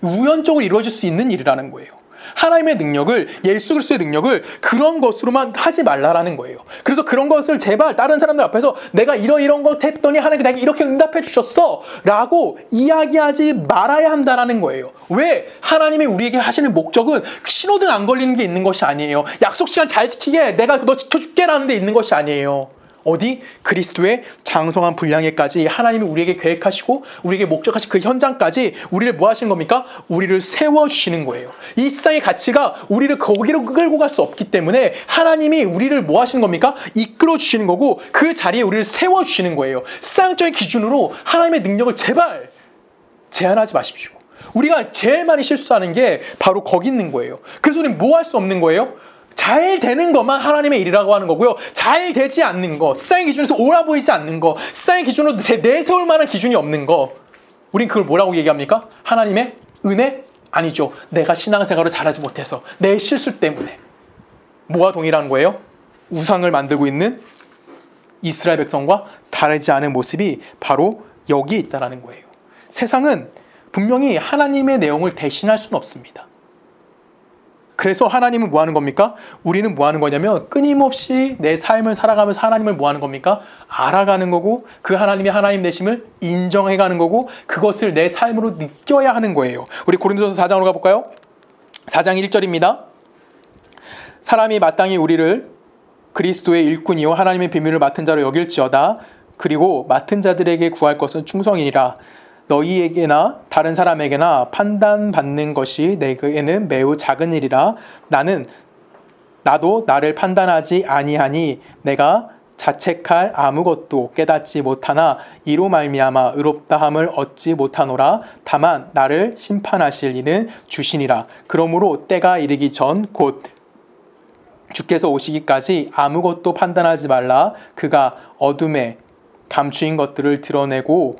우연적으로 이루어질 수 있는 일이라는 거예요. 하나님의 능력을, 예수 그리스도의 능력을 그런 것으로만 하지 말라라는 거예요. 그래서 그런 것을 제발 다른 사람들 앞에서 내가 이런 것 했더니 하나님이 내게 이렇게 응답해 주셨어 라고 이야기하지 말아야 한다라는 거예요. 왜? 하나님이 우리에게 하시는 목적은 신호등 안 걸리는 게 있는 것이 아니에요. 약속 시간 잘 지키게, 내가 너 지켜줄게 라는 데 있는 것이 아니에요. 어디? 그리스도의 장성한 분량에까지 하나님이 우리에게 계획하시고 우리에게 목적하신 그 현장까지 우리를 뭐 하시는 겁니까? 우리를 세워주시는 거예요. 이 세상의 가치가 우리를 거기로 끌고 갈 수 없기 때문에 하나님이 우리를 뭐 하시는 겁니까? 이끌어 주시는 거고 그 자리에 우리를 세워주시는 거예요. 세상적인 기준으로 하나님의 능력을 제발 제한하지 마십시오. 우리가 제일 많이 실수하는 게 바로 거기 있는 거예요. 그래서 우리는 뭐 할 수 없는 거예요? 잘 되는 것만 하나님의 일이라고 하는 거고요. 잘 되지 않는 거, 세상의 기준에서 옳아 보이지 않는 거, 세상의 기준으로 내세울 만한 기준이 없는 거, 우린 그걸 뭐라고 얘기합니까? 하나님의 은혜? 아니죠. 내가 신앙생활을 잘하지 못해서, 내 실수 때문에. 뭐와 동일한 거예요? 우상을 만들고 있는 이스라엘 백성과 다르지 않은 모습이 바로 여기에 있다는 거예요. 세상은 분명히 하나님의 내용을 대신할 수는 없습니다. 그래서 하나님은 뭐 하는 겁니까? 우리는 뭐 하는 거냐면 끊임없이 내 삶을 살아가면서 하나님을 뭐 하는 겁니까? 알아가는 거고 그 하나님이 하나님 되심을 인정해가는 거고 그것을 내 삶으로 느껴야 하는 거예요. 우리 고린도전서 4장으로 가볼까요? 4장 1절입니다. 사람이 마땅히 우리를 그리스도의 일꾼이요 하나님의 비밀을 맡은 자로 여길지어다. 그리고 맡은 자들에게 구할 것은 충성이니라. 너희에게나 다른 사람에게나 판단받는 것이 내게는 매우 작은 일이라. 나도 나를 판단하지 아니하니 내가 자책할 아무것도 깨닫지 못하나 이로 말미암아 의롭다함을 얻지 못하노라. 다만 나를 심판하실 이는 주시니라. 그러므로 때가 이르기 전 곧 주께서 오시기까지 아무것도 판단하지 말라. 그가 어둠에 감추인 것들을 드러내고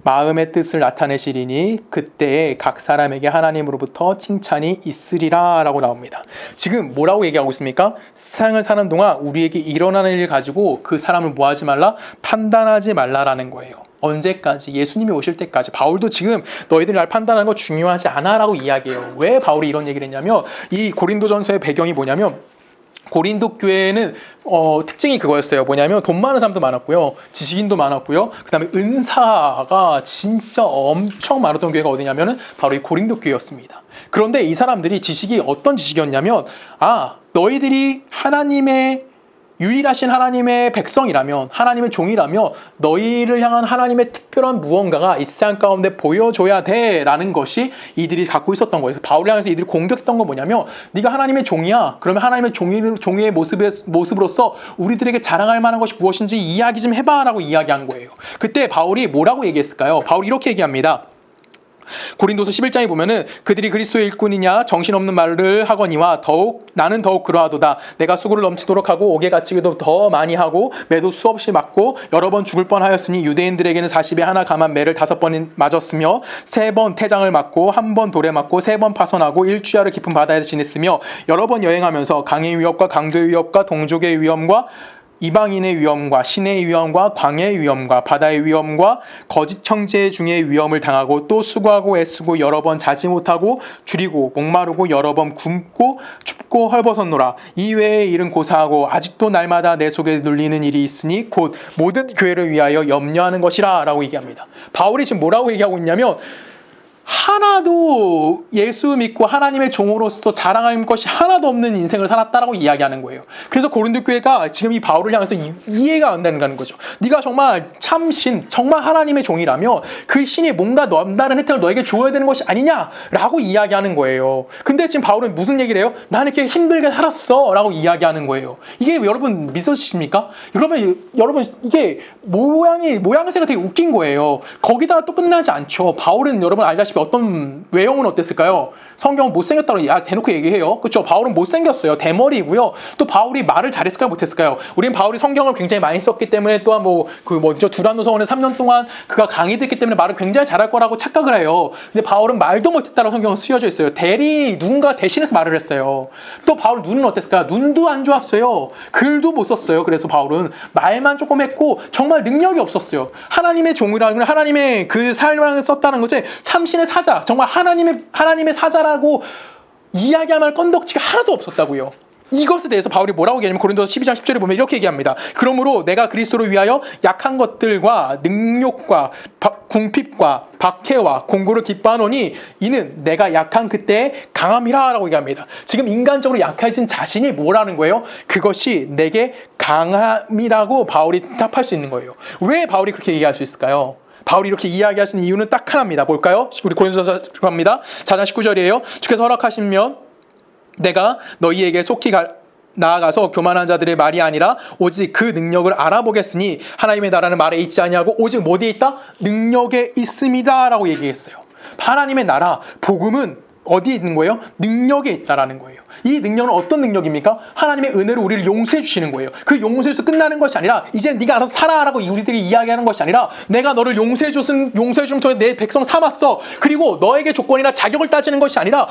마음의 뜻을 나타내시리니 그때에 각 사람에게 하나님으로부터 칭찬이 있으리라 라고 나옵니다. 지금 뭐라고 얘기하고 있습니까? 세상을 사는 동안 우리에게 일어나는 일을 가지고 그 사람을 뭐 하지 말라? 판단하지 말라라는 거예요. 언제까지? 예수님이 오실 때까지. 바울도 지금 너희들이 날 판단하는 거 중요하지 않아 라고 이야기해요. 왜 바울이 이런 얘기를 했냐면 이 고린도전서의 배경이 뭐냐면 고린도 교회는 특징이 그거였어요. 뭐냐면 돈 많은 사람도 많았고요. 지식인도 많았고요. 그 다음에 은사가 진짜 엄청 많았던 교회가 어디냐면은 바로 이 고린도 교회였습니다. 그런데 이 사람들이 지식이 어떤 지식이었냐면 너희들이 유일하신 하나님의 백성이라면 하나님의 종이라면 너희를 향한 하나님의 특별한 무언가가 이 세상 가운데 보여줘야 돼 라는 것이 이들이 갖고 있었던 거예요. 바울을 향해서 이들이 공격했던 건 뭐냐면 네가 하나님의 종이야. 그러면 하나님의 종의 모습으로서 우리들에게 자랑할 만한 것이 무엇인지 이야기 좀 해봐 라고 이야기한 거예요. 그때 바울이 뭐라고 얘기했을까요? 바울이 이렇게 얘기합니다. 고린도서 11장에 보면은 그들이 그리스도의 일꾼이냐 정신없는 말을 하거니와 나는 더욱 그러하도다. 내가 수고를 넘치도록 하고 옥에 갇히기도 더 많이 하고 매도 수없이 맞고 여러 번 죽을 뻔하였으니 유대인들에게는 40에 하나 감한 매를 5번 맞았으며 3번 태장을 맞고 1번 돌에 맞고 3번 파선하고 일주야를 깊은 바다에서 지냈으며 여러 번 여행하면서 강의 위협과 강도의 위협과 동족의 위험과 이방인의 위험과 신의 위험과 광야의 위험과 바다의 위험과 거짓 형제 중의 위험을 당하고 또 수고하고 애쓰고 여러 번 자지 못하고 줄이고 목마르고 여러 번 굶고 춥고 헐벗었노라. 이외의 일은 고사하고 아직도 날마다 내 속에 눌리는 일이 있으니 곧 모든 교회를 위하여 염려하는 것이라 라고 얘기합니다. 바울이 지금 뭐라고 얘기하고 있냐면 하나도 예수 믿고 하나님의 종으로서 자랑할 것이 하나도 없는 인생을 살았다라고 이야기하는 거예요. 그래서 고린도 교회가 지금 이 바울을 향해서 이해가 안 되는 거죠. 네가 정말 참신, 정말 하나님의 종이라면 그 신이 뭔가 남다른 혜택을 너에게 줘야 되는 것이 아니냐라고 이야기하는 거예요. 근데 지금 바울은 무슨 얘기를 해요? 나는 이렇게 힘들게 살았어 라고 이야기하는 거예요. 이게 여러분 믿으십니까? 여러분 이게 모양새가 되게 웃긴 거예요. 거기다가 또 끝나지 않죠. 바울은 여러분 알다시피 어떤 외형은 어땠을까요? 성경은 못생겼다고 대놓고 얘기해요. 그렇죠? 바울은 못생겼어요. 대머리이고요. 또 바울이 말을 잘했을까요? 못했을까요? 우린 바울이 성경을 굉장히 많이 썼기 때문에 또한 두란노 서원에 3년 동안 그가 강의됐기 때문에 말을 굉장히 잘할 거라고 착각을 해요. 근데 바울은 말도 못했다고 성경은 쓰여져 있어요. 누군가 대신해서 말을 했어요. 또 바울 눈은 어땠을까요? 눈도 안 좋았어요. 글도 못 썼어요. 그래서 바울은 말만 조금 했고 정말 능력이 없었어요. 하나님의 종이라는 하나님의 그 삶을 썼다는 것은 참신의 사자, 정말 하나님의 사자라고 이야기할 만한 건덕지가 하나도 없었다고요. 이것에 대해서 바울이 뭐라고 얘기하냐면 고린도서 12장 10절에 보면 이렇게 얘기합니다. 그러므로 내가 그리스도를 위하여 약한 것들과 능욕과 궁핍과 박해와 공고를 기뻐하노니 이는 내가 약한 그때의 강함이라 라고 얘기합니다. 지금 인간적으로 약해진 자신이 뭐라는 거예요? 그것이 내게 강함이라고 바울이 답할 수 있는 거예요. 왜 바울이 그렇게 얘기할 수 있을까요? 바울이 이렇게 이야기할 수 있는 이유는 딱 하나입니다. 볼까요? 우리 고린도서 갑니다. 4장 19절이에요. 주께서 허락하시면 내가 너희에게 속히 나아가서 교만한 자들의 말이 아니라 오직 그 능력을 알아보겠으니 하나님의 나라는 말에 있지 아니하고 오직 어디에 있다? 능력에 있습니다 라고 얘기했어요. 하나님의 나라, 복음은 어디에 있는 거예요? 능력에 있다라는 거예요. 이 능력은 어떤 능력입니까? 하나님의 은혜로 우리를 용서해 주시는 거예요. 그 용서에서 끝나는 것이 아니라 이제 네가 알아서 살아라고 우리들이 이야기하는 것이 아니라 내가 너를 용서해 줌 통해 내 백성 삼았어. 그리고 너에게 조건이나 자격을 따지는 것이 아니라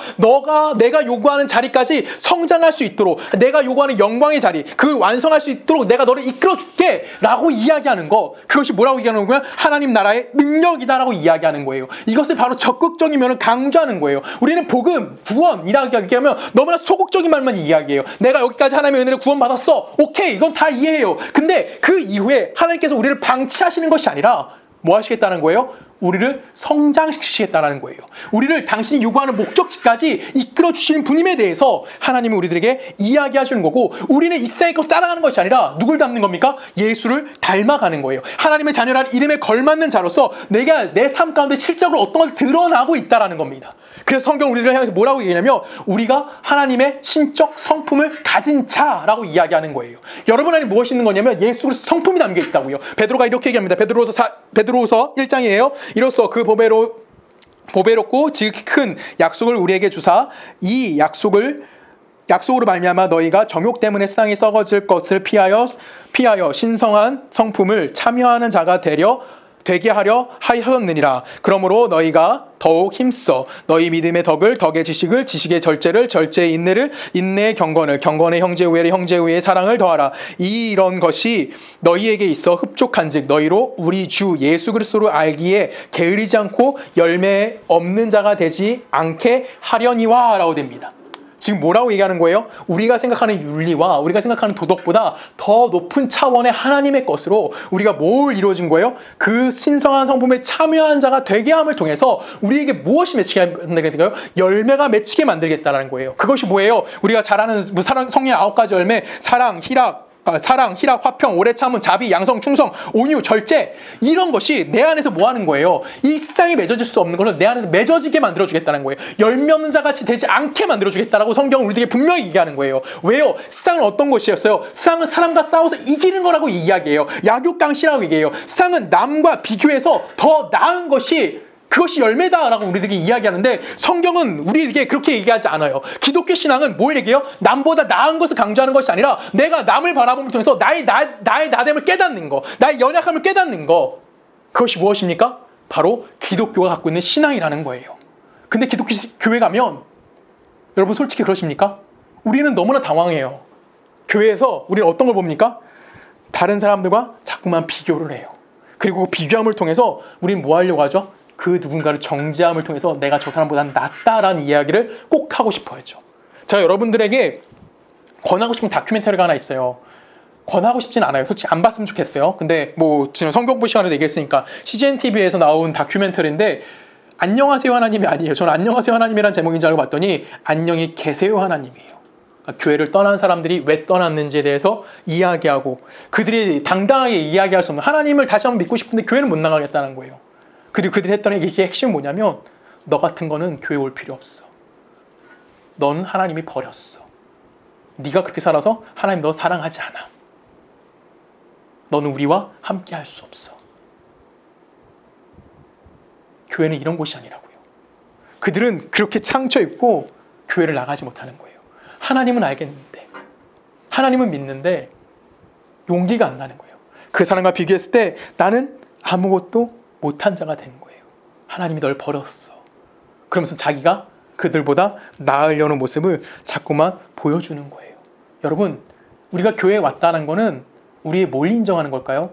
내가 요구하는 자리까지 성장할 수 있도록 내가 요구하는 영광의 자리 그걸 완성할 수 있도록 내가 너를 이끌어 줄게 라고 이야기하는 거, 그것이 뭐라고 얘기하는 거야? 하나님 나라의 능력이다라고 이야기하는 거예요. 이것을 바로 적극적인 면을 강조하는 거예요. 우리는 복음, 구원이라고 이야기하면 너무나 소극적인 말만 이야기해요. 내가 여기까지 하나님의 은혜를 구원받았어. 오케이, 이건 다 이해해요. 근데 그 이후에 하나님께서 우리를 방치하시는 것이 아니라 뭐 하시겠다는 거예요? 우리를 성장시키시겠다는 거예요. 우리를 당신이 요구하는 목적지까지 이끌어 주시는 분임에 대해서 하나님이 우리들에게 이야기하시는 거고, 우리는 이 세상의 것을 따라가는 것이 아니라 누굴 닮는 겁니까? 예수를 닮아가는 거예요. 하나님의 자녀라는 이름에 걸맞는 자로서 내가 내 삶 가운데 실적으로 어떤 것을 드러나고 있다는 겁니다. 그래서 성경 우리를 향해서 뭐라고 얘기하냐면 우리가 하나님의 신적 성품을 가진 자라고 이야기하는 거예요. 여러분 안에 무엇이 있는 거냐면 예수 그리스도 성품이 담겨 있다고요. 베드로가 이렇게 얘기합니다. 베드로서 1장이에요. 이로써 그 보배롭고 지극히 큰 약속을 우리에게 주사 이 약속으로 말미암아 너희가 정욕 때문에 세상에 썩어질 것을 피하여 신성한 성품을 참여하는 자가 되게 하려 하였느니라. 그러므로 너희가 더욱 힘써 너희 믿음의 덕의 지식을, 지식의 절제를, 절제의 인내를, 인내의 경건을, 경건의 형제 우애를, 형제 우애의 사랑을 더하라. 이런 것이 너희에게 있어 흡족한즉 너희로 우리 주 예수 그리스도를 알기에 게으르지 않고 열매 없는 자가 되지 않게 하려니와 라고 됩니다. 지금 뭐라고 얘기하는 거예요? 우리가 생각하는 윤리와 우리가 생각하는 도덕보다 더 높은 차원의 하나님의 것으로 우리가 뭘 이루어진 거예요? 그 신성한 성품에 참여한 자가 되게 함을 통해서 우리에게 무엇이 맺히게 만들겠다고요? 열매가 맺히게 만들겠다는 거예요. 그것이 뭐예요? 우리가 잘 아는 성령의 9가지 열매, 사랑, 희락, 화평, 오래 참음, 자비, 양성, 충성, 온유, 절제, 이런 것이 내 안에서 뭐 하는 거예요? 이 세상에 맺어질 수 없는 것을 내 안에서 맺어지게 만들어주겠다는 거예요. 열매 없는 자같이 되지 않게 만들어주겠다라고 성경은 우리에게 분명히 얘기하는 거예요. 왜요? 세상은 어떤 것이었어요? 세상은 사람과 싸워서 이기는 거라고 이야기해요. 약육강시라고 얘기해요. 세상은 남과 비교해서 더 나은 것이 그것이 열매다라고 우리들에게 이야기하는데 성경은 우리에게 그렇게 얘기하지 않아요. 기독교 신앙은 뭘 얘기해요? 남보다 나은 것을 강조하는 것이 아니라 내가 남을 바라봄을 통해서 나의 나됨을 깨닫는 거, 나의 연약함을 깨닫는 거. 그것이 무엇입니까? 바로 기독교가 갖고 있는 신앙이라는 거예요. 근데 기독교 교회 가면 여러분 솔직히 그러십니까? 우리는 너무나 당황해요. 교회에서 우리는 어떤 걸 봅니까? 다른 사람들과 자꾸만 비교를 해요. 그리고 그 비교함을 통해서 우리는 뭐 하려고 하죠? 그 누군가를 정죄함을 통해서 내가 저 사람보다 낫다라는 이야기를 꼭 하고 싶어 하죠. 제가 여러분들에게 권하고 싶은 다큐멘터리가 하나 있어요. 권하고 싶진 않아요. 솔직히 안 봤으면 좋겠어요. 근데 뭐 지금 성경부 시간에도 얘기했으니까 CGN TV에서 나온 다큐멘터리인데 안녕하세요 하나님이 아니에요. 저는 안녕하세요 하나님이라는 제목인 줄 알고 봤더니 안녕히 계세요 하나님이에요. 그러니까 교회를 떠난 사람들이 왜 떠났는지에 대해서 이야기하고 그들이 당당하게 이야기할 수 없는 하나님을 다시 한번 믿고 싶은데 교회는 못 나가겠다는 거예요. 그리고 그들이 했던 얘기의 핵심은 뭐냐면 너 같은 거는 교회 올 필요 없어. 넌 하나님이 버렸어. 네가 그렇게 살아서 하나님 너 사랑하지 않아. 너는 우리와 함께 할 수 없어. 교회는 이런 곳이 아니라고요. 그들은 그렇게 상처 입고 교회를 나가지 못하는 거예요. 하나님은 알겠는데, 하나님은 믿는데 용기가 안 나는 거예요. 그 사람과 비교했을 때 나는 아무것도 못한 자가 되는 거예요. 하나님이 널 버렸어. 그러면서 자기가 그들보다 나으려는 모습을 자꾸만 보여주는 거예요. 여러분, 우리가 교회에 왔다는 거는 우리의 뭘 인정하는 걸까요?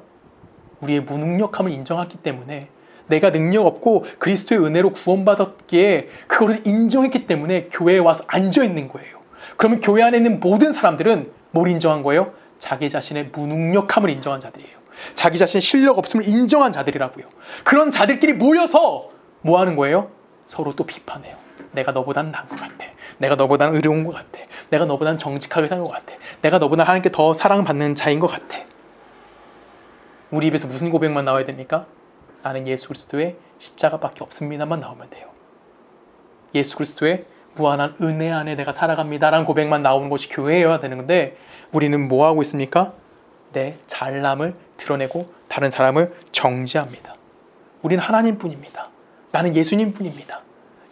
우리의 무능력함을 인정했기 때문에 내가 능력 없고 그리스도의 은혜로 구원받았기에 그거를 인정했기 때문에 교회에 와서 앉아있는 거예요. 그러면 교회 안에 있는 모든 사람들은 뭘 인정한 거예요? 자기 자신의 무능력함을 인정한 자들이에요. 자기 자신의 실력 없음을 인정한 자들이라고요. 그런 자들끼리 모여서 뭐 하는 거예요? 서로 또 비판해요. 내가 너보다는 나은 것 같아. 내가 너보다는 의로운 것 같아. 내가 너보다는 정직하게 사는 것 같아. 내가 너보다 하나님께 더 사랑받는 자인 것 같아. 우리 입에서 무슨 고백만 나와야 됩니까? 나는 예수 그리스도의 십자가밖에 없습니다만 나오면 돼요. 예수 그리스도의 무한한 은혜 안에 내가 살아갑니다라는 고백만 나오는 것이 교회여야 되는 건데 우리는 뭐 하고 있습니까? 내 잘남을 드러내고 다른 사람을 정죄합니다. 우리는 하나님뿐입니다. 나는 예수님뿐입니다.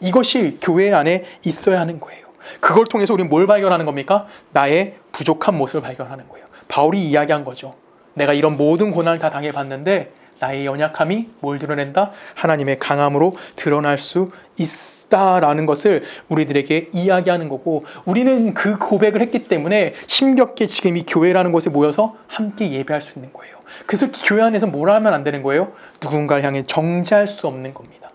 이것이 교회 안에 있어야 하는 거예요. 그걸 통해서 우리는 뭘 발견하는 겁니까? 나의 부족한 모습을 발견하는 거예요. 바울이 이야기한 거죠. 내가 이런 모든 고난을 다 당해봤는데 나의 연약함이 뭘 드러낸다? 하나님의 강함으로 드러날 수 있다라는 것을 우리들에게 이야기하는 거고 우리는 그 고백을 했기 때문에 힘겹게 지금 이 교회라는 곳에 모여서 함께 예배할 수 있는 거예요. 그래서 교회 안에서 뭘 하면 안 되는 거예요? 누군가를 향해 정죄할 수 없는 겁니다.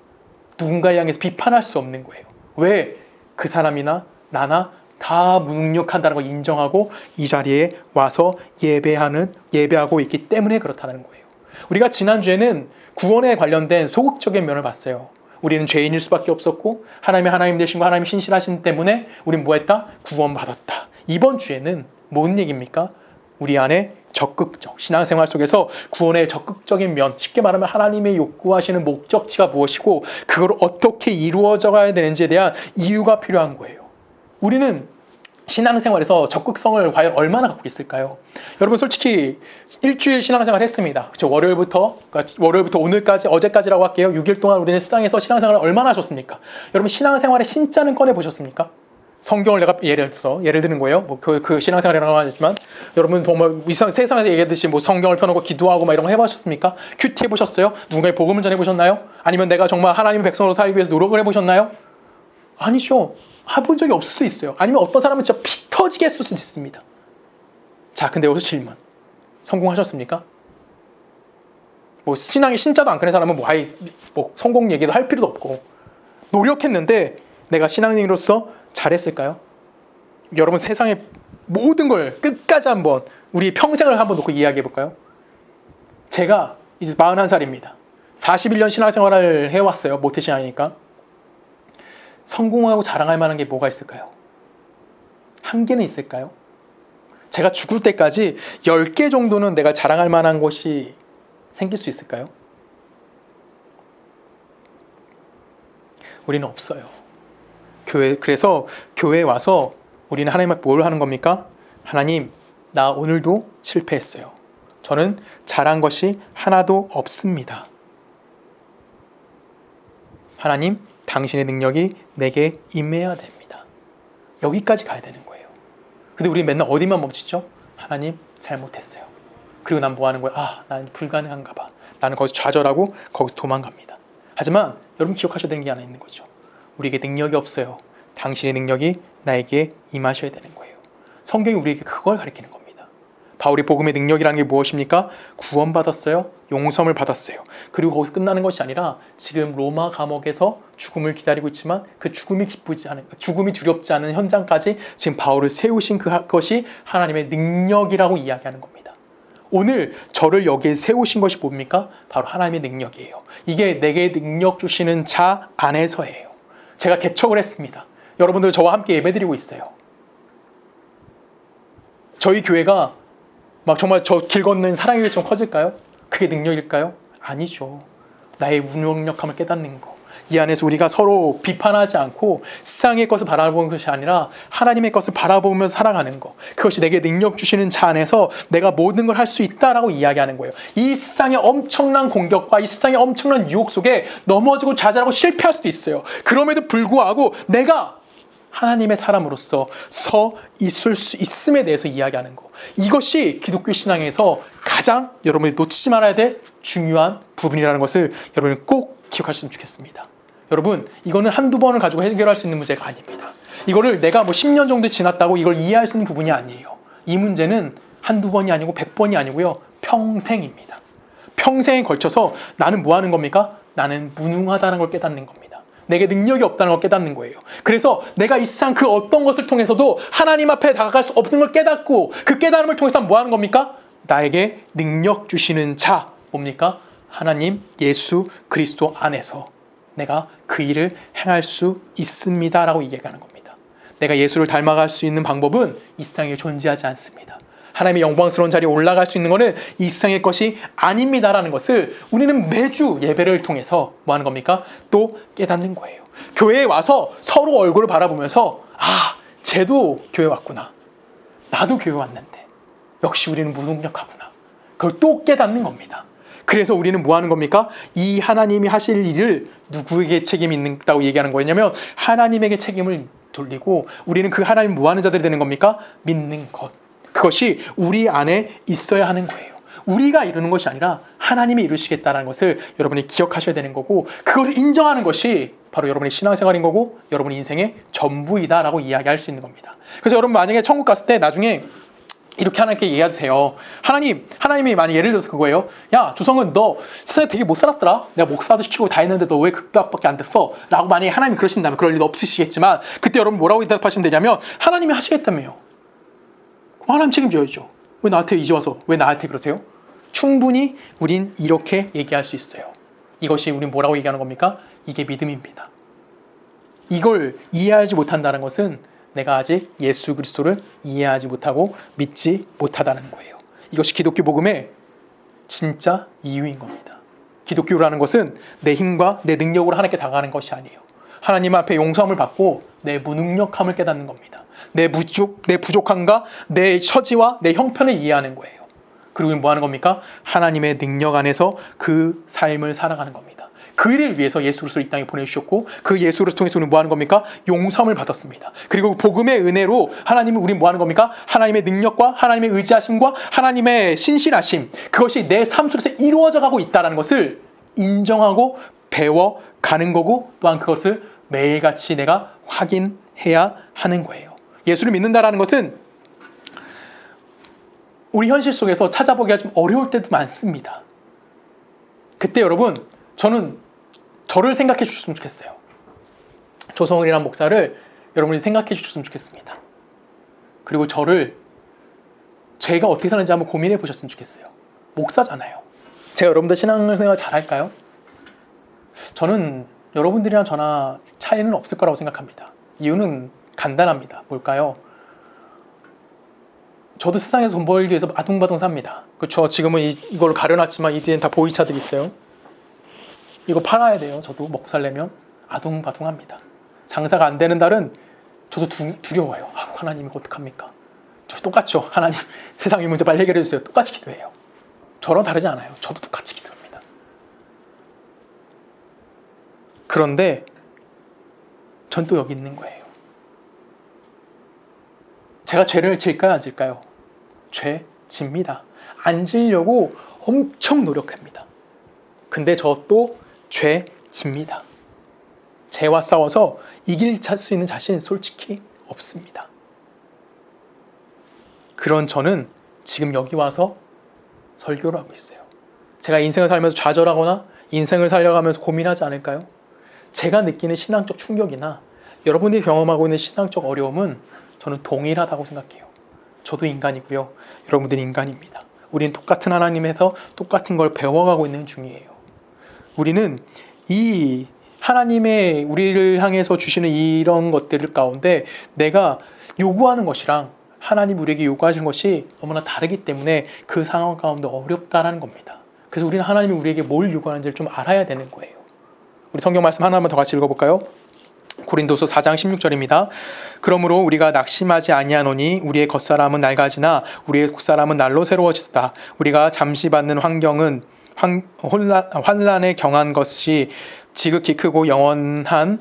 누군가를 향해서 비판할 수 없는 거예요. 왜? 그 사람이나 나나 다 무능력한다는 걸 인정하고 이 자리에 와서 예배하고 있기 때문에 그렇다는 거예요. 우리가 지난주에는 구원에 관련된 소극적인 면을 봤어요. 우리는 죄인일 수밖에 없었고 하나님이 하나님 되신 거 하나님이 신실하신 때문에 우리는 뭐했다? 구원받았다. 이번 주에는 뭔 얘기입니까? 우리 안에 적극적 신앙생활 속에서 구원의 적극적인 면, 쉽게 말하면 하나님의 요구하시는 목적지가 무엇이고 그걸 어떻게 이루어져 가야 되는지에 대한 이유가 필요한 거예요. 우리는 신앙생활에서 적극성을 과연 얼마나 갖고 있을까요? 여러분 솔직히 일주일 신앙생활 했습니다. 그렇죠? 월요일부터 오늘까지, 어제까지라고 할게요. 6일 동안 우리는 세상에서 신앙생활을 얼마나 하셨습니까? 여러분 신앙생활의 신자는 꺼내보셨습니까? 성경을 내가 예를 드는 거예요. 뭐 그 신앙생활이라고 하지만 여러분 정말 세상에서 얘기하듯이 뭐 성경을 펴놓고 기도하고 막 이런 거 해보셨습니까? 큐티 해보셨어요? 누군가의 복음을 전해보셨나요? 아니면 내가 정말 하나님의 백성으로 살기 위해서 노력을 해보셨나요? 아니죠. 해본 적이 없을 수도 있어요. 아니면 어떤 사람은 진짜 피 터지게 했을 수도 있습니다. 자, 근데 여기서 질문. 성공하셨습니까? 뭐 신앙의 신자도 안 그런 사람은 뭐 성공 얘기도 할 필요도 없고 노력했는데 내가 신앙인으로서 잘했을까요? 여러분 세상의 모든 걸 끝까지 한번 우리 평생을 한번 놓고 이야기해 볼까요? 제가 이제 41살입니다. 41년 신앙생활을 해왔어요. 모태신앙이니까. 성공하고 자랑할 만한 게 뭐가 있을까요? 한계는 있을까요? 제가 죽을 때까지 10개 정도는 내가 자랑할 만한 것이 생길 수 있을까요? 우리는 없어요. 그래서 교회에 와서 우리는 하나님 앞에 뭘 하는 겁니까? 하나님, 나 오늘도 실패했어요. 저는 잘한 것이 하나도 없습니다. 하나님, 당신의 능력이 내게 임해야 됩니다. 여기까지 가야 되는 거예요. 근데 우리 맨날 어디만 멈추죠? 하나님, 잘못했어요. 그리고 난 뭐 하는 거야? 아, 난 불가능한가 봐. 나는 거기서 좌절하고 거기서 도망갑니다. 하지만 여러분 기억하셔야 되는 게 하나 있는 거죠. 우리에게 능력이 없어요. 당신의 능력이 나에게 임하셔야 되는 거예요. 성경이 우리에게 그걸 가르치는 겁니다. 바울이 복음의 능력이라는 게 무엇입니까? 구원받았어요. 용서를 받았어요. 그리고 거기서 끝나는 것이 아니라 지금 로마 감옥에서 죽음을 기다리고 있지만 그 죽음이 죽음이 두렵지 않은 현장까지 지금 바울을 세우신 그것이 하나님의 능력이라고 이야기하는 겁니다. 오늘 저를 여기에 세우신 것이 뭡니까? 바로 하나님의 능력이에요. 이게 내게 능력 주시는 자 안에서예요. 제가 개척을 했습니다. 여러분들 저와 함께 예배드리고 있어요. 저희 교회가 막 정말 저 길 걷는 사랑의 교회처럼 커질까요? 그게 능력일까요? 아니죠. 나의 무능력함을 깨닫는 거. 이 안에서 우리가 서로 비판하지 않고 세상의 것을 바라보는 것이 아니라 하나님의 것을 바라보면서 살아가는 거. 그것이 내게 능력 주시는 자 안에서 내가 모든 걸 할 수 있다라고 이야기하는 거예요. 이 세상의 엄청난 공격과 이 세상의 엄청난 유혹 속에 넘어지고 좌절하고 실패할 수도 있어요. 그럼에도 불구하고 내가 하나님의 사람으로서 서 있을 수 있음에 대해서 이야기하는 거. 이것이 기독교 신앙에서 가장 여러분이 놓치지 말아야 될 중요한 부분이라는 것을 여러분이 꼭 기억하셨으면 좋겠습니다. 여러분, 이거는 한두 번을 가지고 해결할 수 있는 문제가 아닙니다. 이거를 내가 10년 정도 지났다고 이걸 이해할 수 있는 부분이 아니에요. 이 문제는 한두 번이 아니고 100번이 아니고요. 평생입니다. 평생에 걸쳐서 나는 뭐 하는 겁니까? 나는 무능하다는 걸 깨닫는 겁니다. 내게 능력이 없다는 걸 깨닫는 거예요. 그래서 내가 이 세상 그 어떤 것을 통해서도 하나님 앞에 다가갈 수 없는 걸 깨닫고 그 깨달음을 통해서 뭐 하는 겁니까? 나에게 능력 주시는 자, 뭡니까? 하나님 예수 그리스도 안에서 내가 그 일을 행할 수 있습니다 라고 이야기하는 겁니다. 내가 예수를 닮아갈 수 있는 방법은 이 세상에 존재하지 않습니다. 하나님의 영광스러운 자리에 올라갈 수 있는 것은 이 세상의 것이 아닙니다라는 것을 우리는 매주 예배를 통해서 뭐 하는 겁니까? 또 깨닫는 거예요. 교회에 와서 서로 얼굴을 바라보면서 아, 쟤도 교회 왔구나. 나도 교회 왔는데 역시 우리는 무능력하구나. 그걸 또 깨닫는 겁니다. 그래서 우리는 뭐 하는 겁니까? 이 하나님이 하실 일을 누구에게 책임이 있다고 얘기하는 거냐면 하나님에게 책임을 돌리고 우리는 그 하나님 뭐 하는 자들이 되는 겁니까? 믿는 것. 그것이 우리 안에 있어야 하는 거예요. 우리가 이루는 것이 아니라 하나님이 이루시겠다는 것을 여러분이 기억하셔야 되는 거고 그것을 인정하는 것이 바로 여러분의 신앙생활인 거고 여러분의 인생의 전부이다라고 이야기할 수 있는 겁니다. 그래서 여러분 만약에 천국 갔을 때 나중에 이렇게 하나님께 얘기해도 돼요. 하나님이 만약 예를 들어서 그거예요. 야, 조성은 너 세상에 되게 못 살았더라. 내가 목사도 시키고 다 했는데 너 왜 극박밖에 안 됐어? 라고 만약에 하나님이 그러신다면 그럴 일 없으시겠지만 그때 여러분 뭐라고 대답하시면 되냐면 하나님이 하시겠다며요. 하나님 책임져야죠. 왜 나한테 이제 와서 왜 나한테 그러세요? 충분히 우린 이렇게 얘기할 수 있어요. 이것이 우린 뭐라고 얘기하는 겁니까? 이게 믿음입니다. 이걸 이해하지 못한다는 것은 내가 아직 예수 그리스도를 이해하지 못하고 믿지 못하다는 거예요. 이것이 기독교 복음의 진짜 이유인 겁니다. 기독교라는 것은 내 힘과 내 능력으로 하나님께 다가가는 것이 아니에요. 하나님 앞에 용서함을 받고 내 무능력함을 깨닫는 겁니다. 내 부족함과 내 처지와 내 형편을 이해하는 거예요. 그리고 뭐 하는 겁니까? 하나님의 능력 안에서 그 삶을 살아가는 겁니다. 그 일을 위해서 예수 그리스도를 이 땅에 보내주셨고 그 예수를 통해서 우리는 뭐 하는 겁니까? 용서함을 받았습니다. 그리고 복음의 은혜로 하나님은 우리는 뭐 하는 겁니까? 하나님의 능력과 하나님의 의지하심과 하나님의 신실하심 그것이 내 삶 속에서 이루어져 가고 있다는 것을 인정하고 배워가는 거고 또한 그것을 매일같이 내가 확인해야 하는 거예요. 예수를 믿는다라는 것은 우리 현실 속에서 찾아보기가 좀 어려울 때도 많습니다. 그때 여러분 저는 저를 생각해 주셨으면 좋겠어요. 조성은이라는 목사를 여러분이 생각해 주셨으면 좋겠습니다. 그리고 제가 어떻게 사는지 한번 고민해 보셨으면 좋겠어요. 목사잖아요. 제가 여러분들 신앙생활 잘할까요? 저는 여러분들이랑 저나 차이는 없을 거라고 생각합니다. 이유는 간단합니다. 뭘까요? 저도 세상에서 돈 벌기 위해서 아둥바둥 삽니다. 그렇죠? 지금은 이걸 가려놨지만 이 뒤엔 다 보이차들이 있어요. 이거 팔아야 돼요. 저도 먹고 살려면 아둥바둥합니다. 장사가 안 되는 달은 저도 두려워요. 하나님 이거 어떡합니까? 저 똑같죠. 하나님 세상의 문제 빨리 해결해 주세요. 똑같이 기도해요. 저랑 다르지 않아요. 저도 똑같이 기도합니다. 그런데 전 또 여기 있는 거예요. 제가 죄를 질까요, 안 질까요? 죄 집니다. 안 지려고 엄청 노력합니다. 근데 저 또 죄 집니다. 죄와 싸워서 이길 수 있는 자신 솔직히 없습니다. 그런 저는 지금 여기 와서 설교를 하고 있어요. 제가 인생을 살면서 좌절하거나 인생을 살려가면서 고민하지 않을까요? 제가 느끼는 신앙적 충격이나 여러분들이 경험하고 있는 신앙적 어려움은 저는 동일하다고 생각해요. 저도 인간이고요. 여러분들은 인간입니다. 우리는 똑같은 하나님에서 똑같은 걸 배워가고 있는 중이에요. 우리는 이 하나님의 우리를 향해서 주시는 이런 것들 가운데 내가 요구하는 것이랑 하나님 우리에게 요구하시는 것이 너무나 다르기 때문에 그 상황 가운데 어렵다라는 겁니다. 그래서 우리는 하나님이 우리에게 뭘 요구하는지를 좀 알아야 되는 거예요. 우리 성경 말씀 하나만 더 같이 읽어볼까요? 고린도서 4장 16절입니다. 그러므로 우리가 낙심하지 아니하노니 우리의 겉사람은 낡아지나 우리의 속사람은 날로 새로워지도다. 우리가 잠시 받는 환경은 환란에 경한 것이 지극히 크고 영원한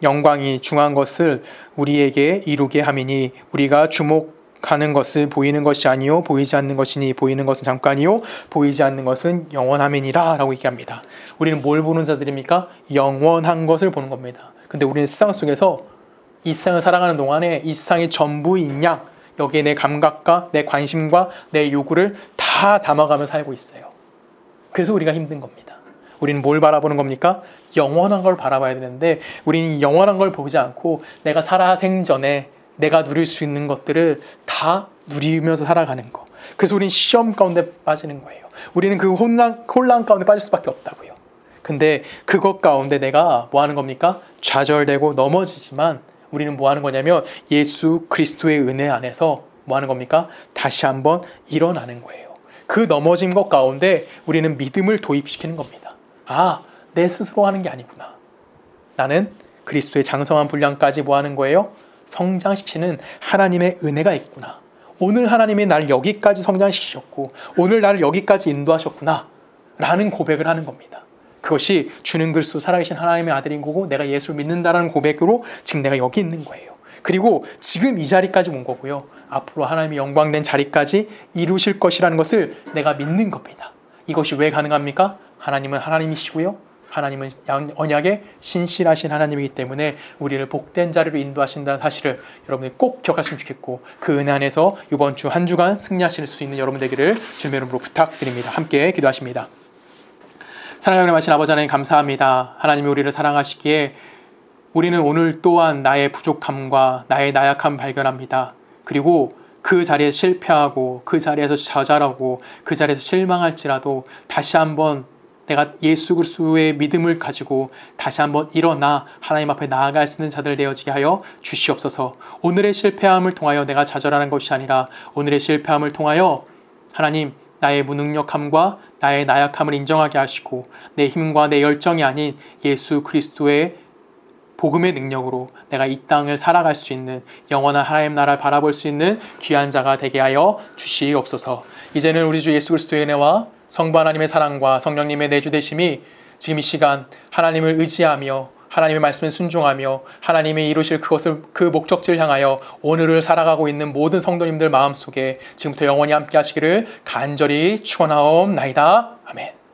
영광이 중한 것을 우리에게 이루게 함이니 우리가 주목하는 것을 보이는 것이 아니요 보이지 않는 것이니 보이는 것은 잠깐이요 보이지 않는 것은 영원함이니라 라고 얘기합니다. 우리는 뭘 보는 자들입니까? 영원한 것을 보는 겁니다. 근데 우리는 세상 속에서 이 세상을 살아가는 동안에 이 세상이 전부인 양 여기에 내 감각과 내 관심과 내 요구를 다 담아가며 살고 있어요. 그래서 우리가 힘든 겁니다. 우리는 뭘 바라보는 겁니까? 영원한 걸 바라봐야 되는데 우리는 영원한 걸 보지 않고 내가 살아생전에 내가 누릴 수 있는 것들을 다 누리면서 살아가는 거. 그래서 우리는 시험 가운데 빠지는 거예요. 우리는 그 혼란 가운데 빠질 수밖에 없다고요. 근데 그것 가운데 내가 뭐 하는 겁니까? 좌절되고 넘어지지만 우리는 뭐 하는 거냐면 예수 그리스도의 은혜 안에서 뭐 하는 겁니까? 다시 한번 일어나는 거예요. 그 넘어진 것 가운데 우리는 믿음을 도입시키는 겁니다. 아, 내 스스로 하는 게 아니구나. 나는 그리스도의 장성한 분량까지 뭐 하는 거예요? 성장시키는 하나님의 은혜가 있구나. 오늘 하나님이 나를 여기까지 성장시키셨고 오늘 나를 여기까지 인도하셨구나 라는 고백을 하는 겁니다. 그것이 주는 그리스도 살아계신 하나님의 아들인 거고 내가 예수를 믿는다라는 고백으로 지금 내가 여기 있는 거예요. 그리고 지금 이 자리까지 온 거고요. 앞으로 하나님의 영광된 자리까지 이루실 것이라는 것을 내가 믿는 겁니다. 이것이 왜 가능합니까? 하나님은 하나님이시고요. 하나님은 언약에 신실하신 하나님이기 때문에 우리를 복된 자리로 인도하신다는 사실을 여러분들이 꼭 기억하시면 좋겠고 그 은혜 안에서 이번 주 한 주간 승리하실 수 있는 여러분 되기를 주님의 이름으로 부탁드립니다. 함께 기도하십니다. 사랑하는 하나님 아버지 하나님 감사합니다. 하나님이 우리를 사랑하시기에 우리는 오늘 또한 나의 부족함과 나의 나약함을 발견합니다. 그리고 그 자리에 실패하고 그 자리에서 좌절하고 그 자리에서 실망할지라도 다시 한번 내가 예수 그리스도의 믿음을 가지고 다시 한번 일어나 하나님 앞에 나아갈 수 있는 자들 되어지게 하여 주시옵소서. 오늘의 실패함을 통하여 내가 좌절하는 것이 아니라 오늘의 실패함을 통하여 하나님 나의 무능력함과 나의 나약함을 인정하게 하시고 내 힘과 내 열정이 아닌 예수 그리스도의 복음의 능력으로 내가 이 땅을 살아갈 수 있는 영원한 하나님 나라를 바라볼 수 있는 귀한 자가 되게 하여 주시옵소서. 이제는 우리 주 예수 그리스도의 은혜와 성부 하나님의 사랑과 성령님의 내주되심이 지금 이 시간 하나님을 의지하며 하나님의 말씀에 순종하며 하나님이 이루실 그 목적지를 향하여 오늘을 살아가고 있는 모든 성도님들 마음속에 지금부터 영원히 함께 하시기를 간절히 축원하옵나이다. 아멘.